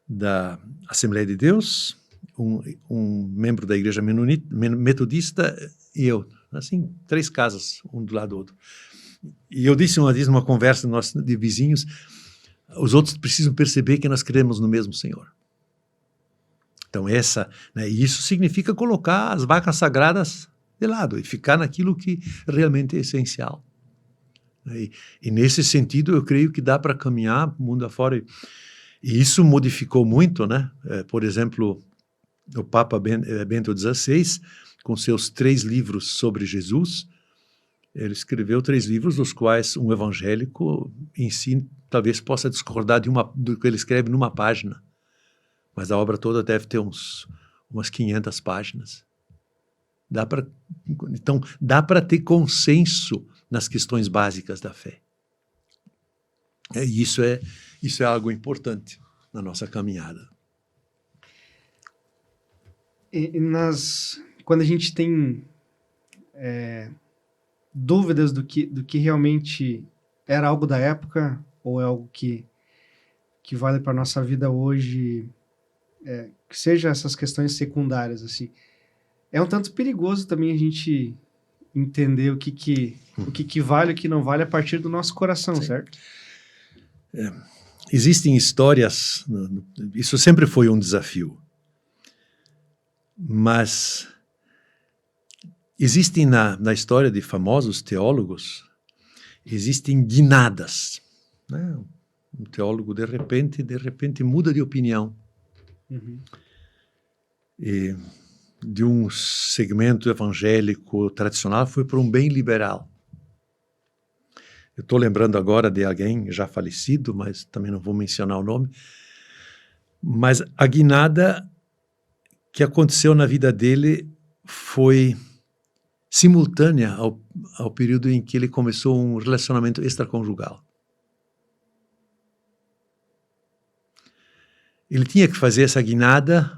da Assembleia de Deus, um membro da igreja metodista e eu. Assim, 3 casas, um do lado do outro. E eu disse uma vez numa conversa de vizinhos, os outros precisam perceber que nós cremos no mesmo Senhor. Então isso significa colocar as vacas sagradas de lado e ficar naquilo que realmente é essencial. E nesse sentido eu creio que dá para caminhar mundo afora. E isso modificou muito, né? Por exemplo, o Papa Bento XVI, com seus 3 livros sobre Jesus, ele escreveu 3 livros, dos quais um evangélico em si talvez possa discordar do que ele escreve numa página. mas a obra toda deve ter umas 500 páginas. Então, dá para ter consenso nas questões básicas da fé. Isso é algo importante na nossa caminhada. Quando a gente tem dúvidas do que realmente era algo da época ou é algo que vale para a nossa vida hoje, que seja essas questões secundárias, assim, é um tanto perigoso também a gente entender o que vale e o que não vale a partir do nosso coração, sim, certo? Existem histórias, isso sempre foi um desafio, mas existem na história de famosos teólogos, existem guinadas, né? Um teólogo de repente muda de opinião. Uhum. E de um segmento evangélico tradicional foi para um bem liberal. Eu estou lembrando agora de alguém já falecido, mas também não vou mencionar o nome. Mas a guinada que aconteceu na vida dele foi simultânea ao período em que ele começou um relacionamento extraconjugal. Ele tinha que fazer essa guinada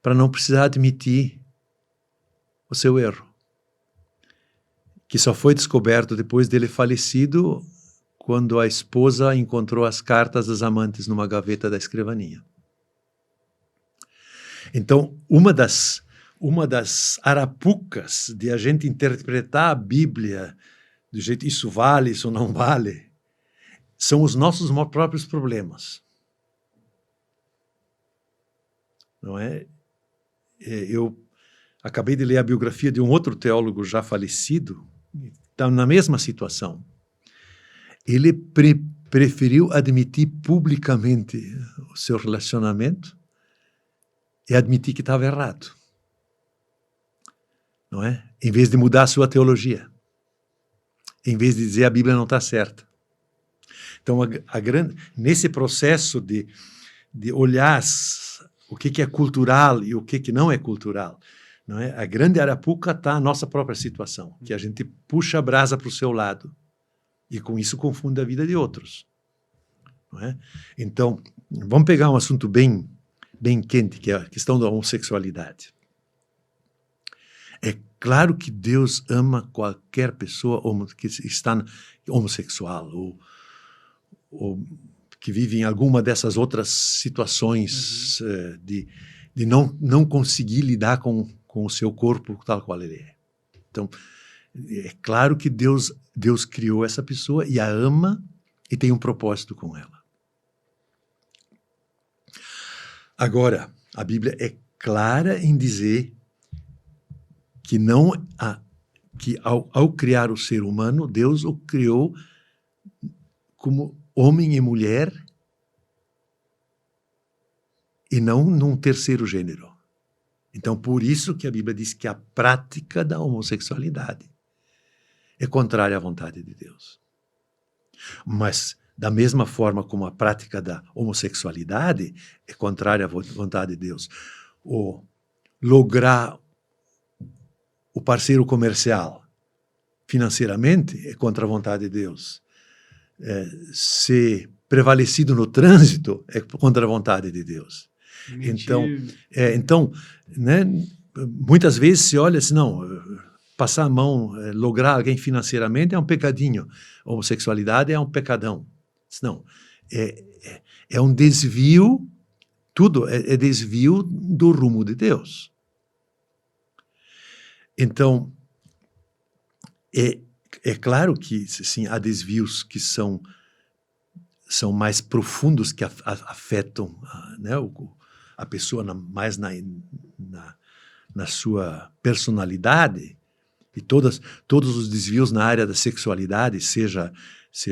para não precisar admitir o seu erro, que só foi descoberto depois dele falecido, quando a esposa encontrou as cartas das amantes numa gaveta da escrivaninha. Então, uma das arapucas de a gente interpretar a Bíblia do jeito isso vale, isso não vale, são os nossos próprios problemas. Não é? Eu acabei de ler a biografia de um outro teólogo já falecido, está na mesma situação. Ele preferiu admitir publicamente o seu relacionamento e admitir que estava errado, não é? Em vez de mudar a sua teologia, em vez de dizer a Bíblia não está certa. Então, nesse processo de olhar o que é cultural e o que não é cultural, não é? A grande arapuca está a nossa própria situação, que a gente puxa a brasa para o seu lado e com isso confunde a vida de outros, não é? Então, vamos pegar um assunto bem quente, que é a questão da homossexualidade. É claro que Deus ama qualquer pessoa que está homossexual ou que vive em alguma dessas outras situações de não conseguir lidar com o seu corpo tal qual ele é. Então, é claro que Deus criou essa pessoa e a ama e tem um propósito com ela. Agora, a Bíblia é clara em dizer que ao criar o ser humano, Deus o criou como homem e mulher e não num terceiro gênero. Então, por isso que a Bíblia diz que a prática da homossexualidade é contrária à vontade de Deus. Mas, da mesma forma como a prática da homossexualidade é contrária à vontade de Deus, lograr o parceiro comercial financeiramente é contra a vontade de Deus. Ser prevalecido no trânsito é contra a vontade de Deus. Então, né, muitas vezes se olha assim, não, passar a mão, lograr alguém financeiramente é um pecadinho, a homossexualidade é um pecadão. Não, é um desvio, tudo é desvio do rumo de Deus. Então, é claro que sim, há desvios que são mais profundos, que afetam né, a pessoa mais na sua personalidade, e todos os desvios na área da sexualidade, seja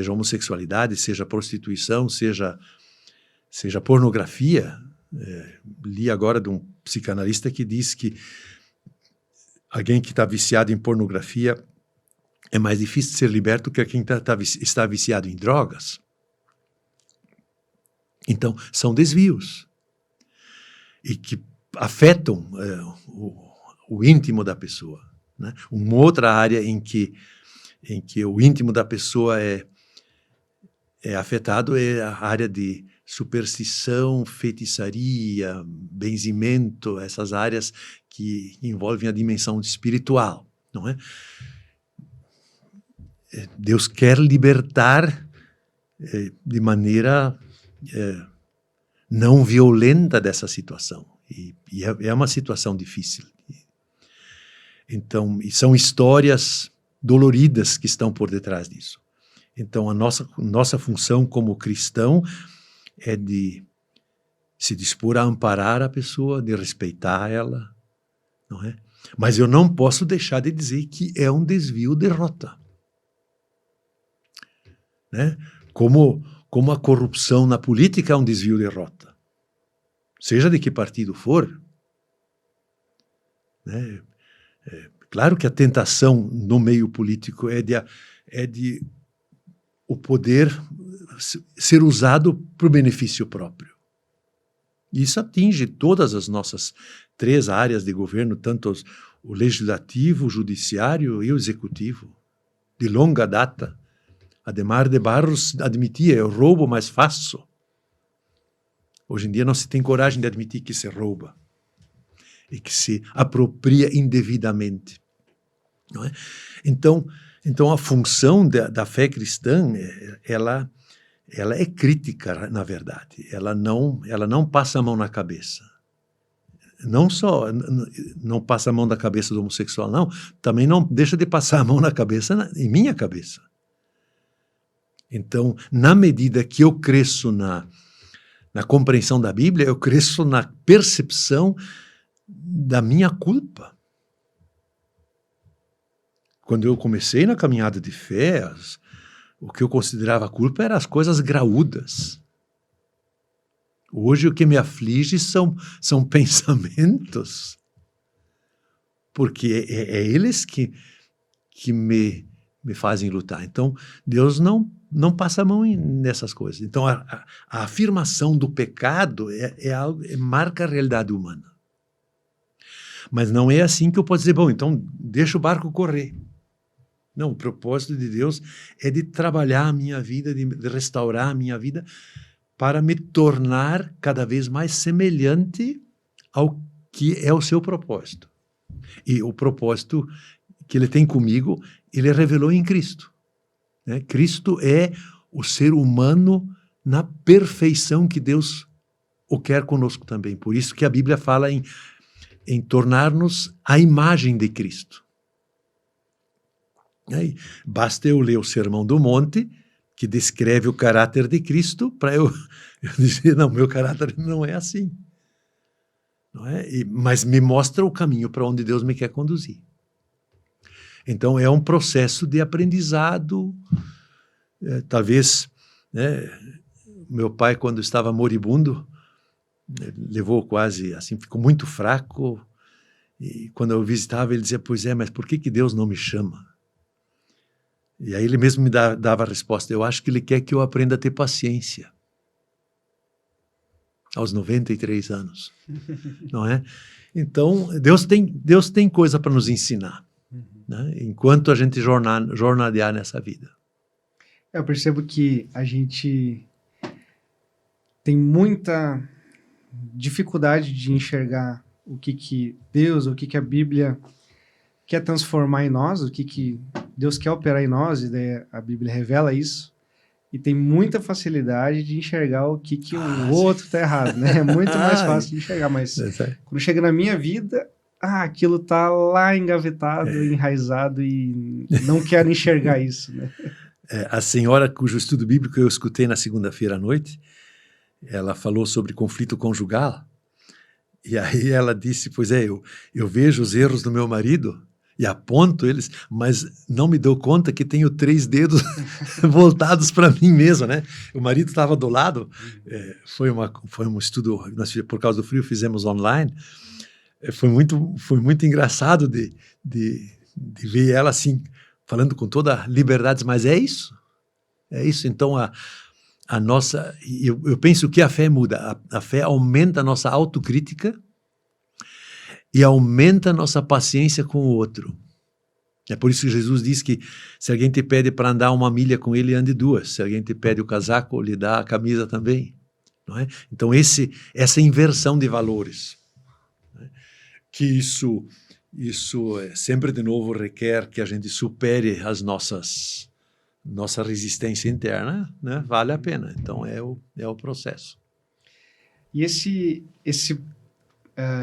homossexualidade, seja prostituição, seja pornografia. Li agora de um psicanalista que diz que alguém que está viciado em pornografia é mais difícil de ser liberto que quem está viciado em drogas. Então, são desvios. e que afetam o íntimo da pessoa, né? Uma outra área em que o íntimo da pessoa é afetado é a área de superstição, feitiçaria, benzimento, essas áreas que envolvem a dimensão espiritual, não é? Deus quer libertar de maneira não violenta dessa situação. E é uma situação difícil. Então, e são histórias doloridas que estão por detrás disso. Então, a nossa função como cristão é de se dispor a amparar a pessoa, de respeitar ela, não é? Mas eu não posso deixar de dizer que é um desvio de rota, né? Como a corrupção na política é um desvio de rota, seja de que partido for, né? Claro que a tentação no meio político é de o poder ser usado para o benefício próprio. Isso atinge todas as nossas 3 áreas de governo, tanto o legislativo, o judiciário e o executivo. De longa data, Adhemar de Barros admitia, é o roubo mais fácil. Hoje em dia não se tem coragem de admitir que se rouba e que se apropria indevidamente, não é? Então a função da fé cristã, ela é crítica, na verdade. Ela não passa a mão na cabeça. Não só não passa a mão na cabeça do homossexual, não, também não deixa de passar a mão na cabeça, em minha cabeça. Então, na medida que eu cresço na compreensão da Bíblia, eu cresço na percepção da minha culpa. Quando eu comecei na caminhada de fé, o que eu considerava culpa eram as coisas graúdas. Hoje o que me aflige são pensamentos, porque é eles que me fazem lutar. Então, Deus não passa a mão nessas coisas. Então, a afirmação do pecado marca a realidade humana. Mas não é assim que eu posso dizer, bom, então deixa o barco correr. Não, o propósito de Deus é de trabalhar a minha vida, de restaurar a minha vida, para me tornar cada vez mais semelhante ao que é o seu propósito. E o propósito que ele tem comigo, ele revelou em Cristo, né? Cristo é o ser humano na perfeição que Deus o quer conosco também. Por isso que a Bíblia fala em tornar-nos a imagem de Cristo. Aí, basta eu ler o Sermão do Monte, que descreve o caráter de Cristo, para eu dizer, não, meu caráter não é assim. Não é? Mas me mostra o caminho para onde Deus me quer conduzir. Então, é um processo de aprendizado. Talvez, né, meu pai, quando estava moribundo, levou quase, assim, ficou muito fraco. E quando eu visitava, ele dizia, pois é, mas por que Deus não me chama? E aí ele mesmo me dava a resposta, eu acho que ele quer que eu aprenda a ter paciência. Aos 93 anos. Não é? Então, Deus tem coisa para nos ensinar, né? Enquanto a gente jornadear nessa vida. Eu percebo que a gente tem muita dificuldade de enxergar o que Deus, o que a Bíblia quer transformar em nós, o que Deus quer operar em nós, e daí a Bíblia revela isso, e tem muita facilidade de enxergar o que o outro está errado, né? É muito mais fácil de enxergar, mas quando chega na minha vida, aquilo está lá engavetado, enraizado, e não quero enxergar isso, né? A senhora cujo estudo bíblico eu escutei na segunda-feira à noite, ela falou sobre conflito conjugal, e aí ela disse, pois é, eu vejo os erros do meu marido, e aponto eles, mas não me dou conta que tenho 3 dedos voltados para mim mesmo, né? O marido estava do lado, foi um estudo, nós, por causa do frio, fizemos online, foi muito engraçado de ver ela assim, falando com toda a liberdade, mas é isso. Então eu penso que a fé muda. A fé aumenta a nossa autocrítica e aumenta a nossa paciência com o outro. É por isso que Jesus diz que se alguém te pede para andar 1 milha com ele, ande 2. Se alguém te pede o casaco, lhe dá a camisa também. Não é? Então, essa inversão de valores. Né? Que isso sempre de novo requer que a gente supere nossa resistência interna, né? Vale a pena. Então, é o processo. E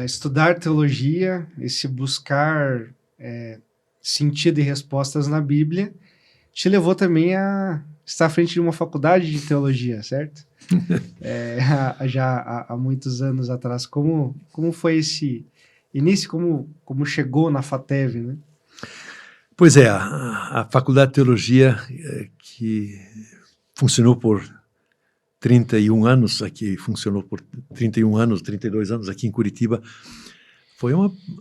estudar teologia, esse buscar sentido e respostas na Bíblia, te levou também a estar à frente de uma faculdade de teologia, certo? Já há muitos anos atrás. Como foi esse início? Como chegou na FATEV, né? Pois é, a Faculdade de Teologia, que funcionou por 31 anos aqui, 32 anos aqui em Curitiba, foi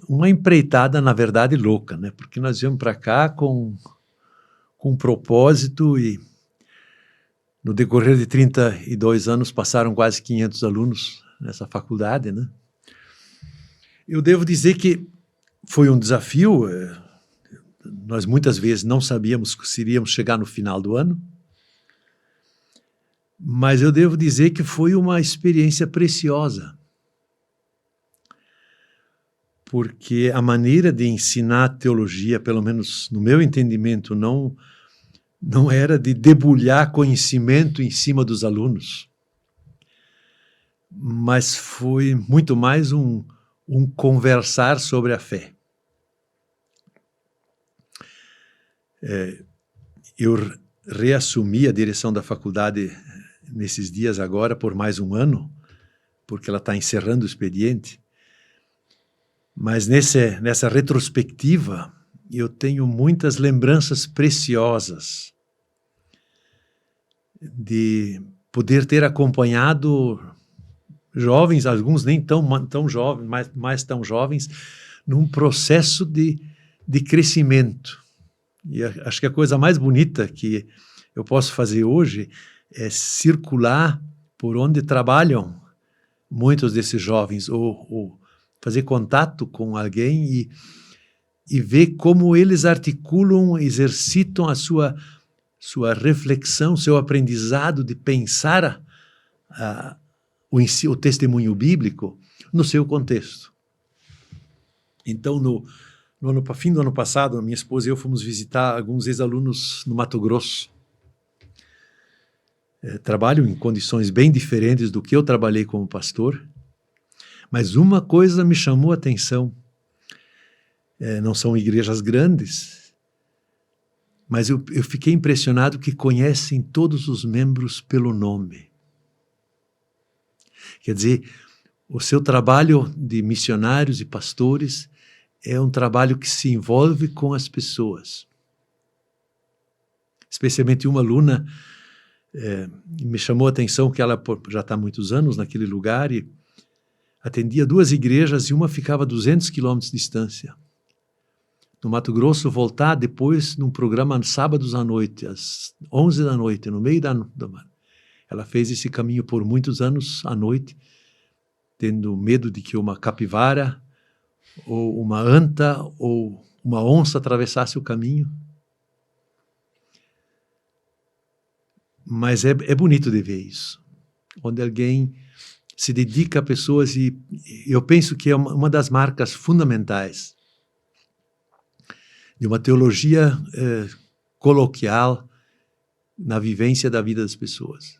uma empreitada, na verdade, louca, né? Porque nós viemos para cá com um propósito e no decorrer de 32 anos passaram quase 500 alunos nessa faculdade, né? Eu devo dizer que foi um desafio. Nós muitas vezes não sabíamos se iríamos chegar no final do ano, mas eu devo dizer que foi uma experiência preciosa, porque a maneira de ensinar teologia, pelo menos no meu entendimento, não era de debulhar conhecimento em cima dos alunos, mas foi muito mais um conversar sobre a fé. Eu reassumi a direção da faculdade nesses dias agora por mais um ano, porque ela está encerrando o expediente. Mas nessa retrospectiva, eu tenho muitas lembranças preciosas de poder ter acompanhado jovens, alguns nem tão jovens, mais tão jovens, num processo de crescimento. E acho que a coisa mais bonita que eu posso fazer hoje é circular por onde trabalham muitos desses jovens, ou fazer contato com alguém e ver como eles articulam, exercitam a sua reflexão, seu aprendizado de pensar o testemunho bíblico no seu contexto. Então, no fim do ano passado, minha esposa e eu fomos visitar alguns ex-alunos no Mato Grosso. Trabalham em condições bem diferentes do que eu trabalhei como pastor, mas uma coisa me chamou a atenção. Não são igrejas grandes, mas eu fiquei impressionado que conhecem todos os membros pelo nome. Quer dizer, o seu trabalho de missionários e pastores é um trabalho que se envolve com as pessoas. Especialmente uma aluna me chamou a atenção que ela já está há muitos anos naquele lugar e atendia 2 igrejas e uma ficava a 200 quilômetros de distância. No Mato Grosso, voltar depois num programa sábados à noite, às 11 da noite, no meio da ela fez esse caminho por muitos anos à noite, tendo medo de que uma capivara ou uma anta ou uma onça atravessasse o caminho. Mas é bonito de ver isso, onde alguém se dedica a pessoas e eu penso que é uma das marcas fundamentais de uma teologia coloquial na vivência da vida das pessoas.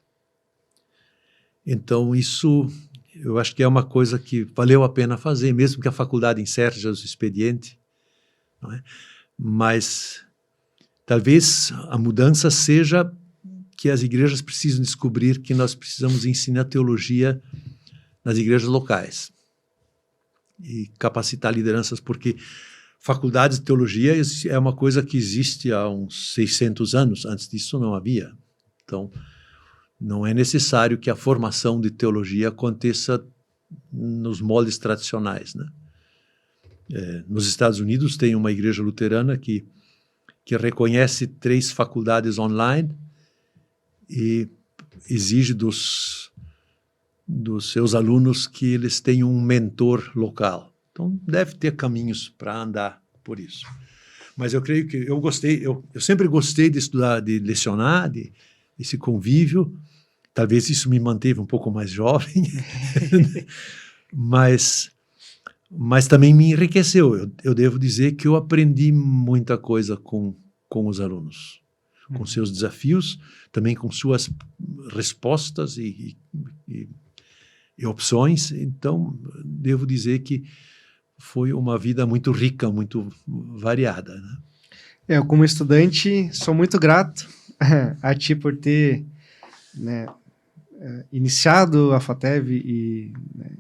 Então isso eu acho que é uma coisa que valeu a pena fazer, mesmo que a faculdade encerre o expediente, não é? Mas talvez a mudança seja que as igrejas precisam descobrir que nós precisamos ensinar teologia nas igrejas locais e capacitar lideranças, porque faculdades de teologia é uma coisa que existe há uns 600 anos, antes disso não havia. Então, não é necessário que a formação de teologia aconteça nos moldes tradicionais, né? Nos Estados Unidos tem uma igreja luterana que reconhece 3 faculdades online e exige dos seus alunos que eles tenham um mentor local. Então, deve ter caminhos para andar por isso. Mas eu creio que eu sempre gostei de estudar, de lecionar, desse convívio. Talvez isso me manteve um pouco mais jovem, mas também me enriqueceu. Eu devo dizer que eu aprendi muita coisa com os alunos, com seus desafios, também com suas respostas e opções. Então, devo dizer que foi uma vida muito rica, muito variada, né? Eu, como estudante, sou muito grato a ti por ter, né, iniciado a FATEV e, né,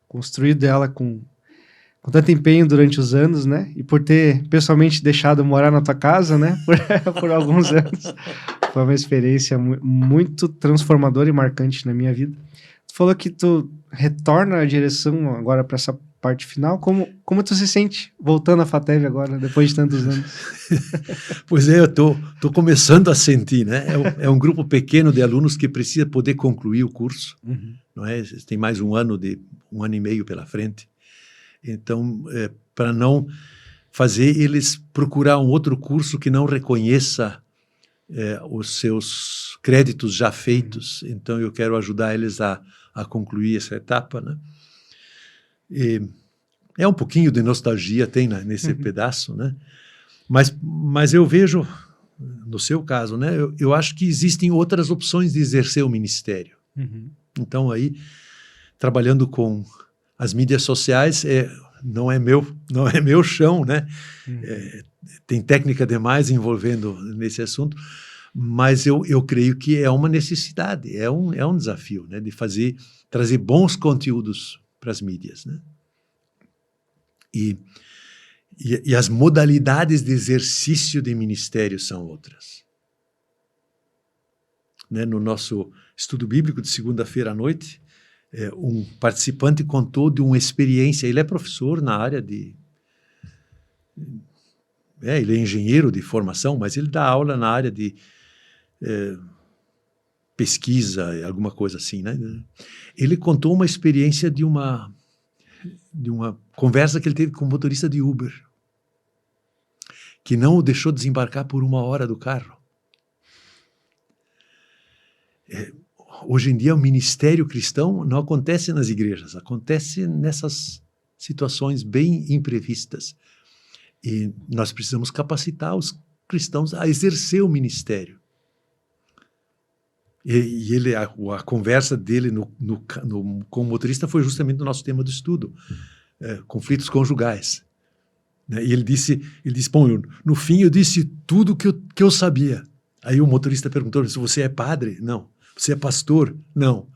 construído ela com tanto empenho durante os anos, né? E por ter pessoalmente deixado morar na tua casa, né? Por alguns anos. Foi uma experiência muito transformadora e marcante na minha vida. Tu falou que tu retorna a direção agora para essa parte final. Como tu se sente voltando à FATEV agora, depois de tantos anos? Pois é, eu tô começando a sentir, né? É um grupo pequeno de alunos que precisa poder concluir o curso, não é? Tem mais um ano e meio pela frente. Então, para não fazer eles procurar um outro curso que não reconheça os seus créditos já feitos. Então, eu quero ajudar eles a concluir essa etapa, né? E é um pouquinho de nostalgia, tem nesse pedaço, né? Mas eu vejo, no seu caso, né? Eu acho que existem outras opções de exercer o ministério. Então, aí, trabalhando com as mídias sociais, não é meu chão, né? Tem técnica demais envolvendo nesse assunto, mas eu creio que é uma necessidade, é um desafio, né? De trazer bons conteúdos para as mídias, né? E as modalidades de exercício de ministério são outras. Né? No nosso estudo bíblico de segunda-feira à noite, um participante contou de uma experiência. Ele é professor na área de... ele é engenheiro de formação, mas ele dá aula na área de pesquisa, alguma coisa assim, né? Ele contou uma experiência de uma conversa que ele teve com um motorista de Uber, que não o deixou desembarcar por 1 hora do carro. Hoje em dia, o ministério cristão não acontece nas igrejas, acontece nessas situações bem imprevistas. E nós precisamos capacitar os cristãos a exercer o ministério. E a conversa dele com o motorista foi justamente o nosso tema do estudo, conflitos conjugais. Né? E ele disse, bom, no fim eu disse tudo que eu sabia. Aí o motorista perguntou, se você é padre? Não. Você é pastor? Não.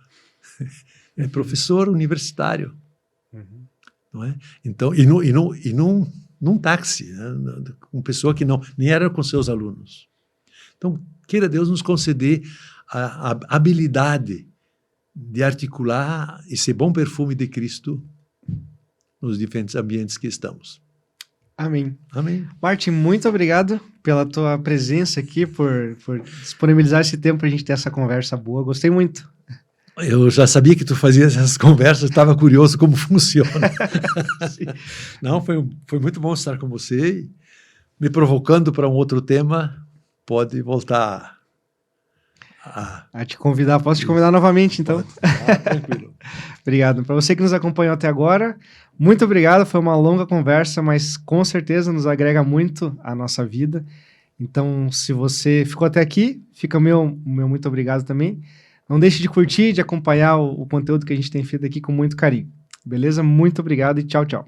É professor universitário. Não é? Então, num táxi, né? Com pessoa que nem era com seus alunos. Então, queira Deus nos conceder a habilidade de articular esse bom perfume de Cristo nos diferentes ambientes que estamos. Amém. Amém. Martin, muito obrigado pela tua presença aqui, por disponibilizar esse tempo para a gente ter essa conversa boa. Gostei muito. Eu já sabia que tu fazias essas conversas, estava curioso como funciona. Não, foi muito bom estar com você e me provocando para um outro tema. Pode voltar a te convidar. Posso te convidar novamente, então? Tranquilo. Obrigado. Para você que nos acompanhou até agora, muito obrigado. Foi uma longa conversa, mas com certeza nos agrega muito à nossa vida. Então, se você ficou até aqui, fica o meu muito obrigado também. Não deixe de curtir, de acompanhar o conteúdo que a gente tem feito aqui com muito carinho. Beleza? Muito obrigado e tchau, tchau.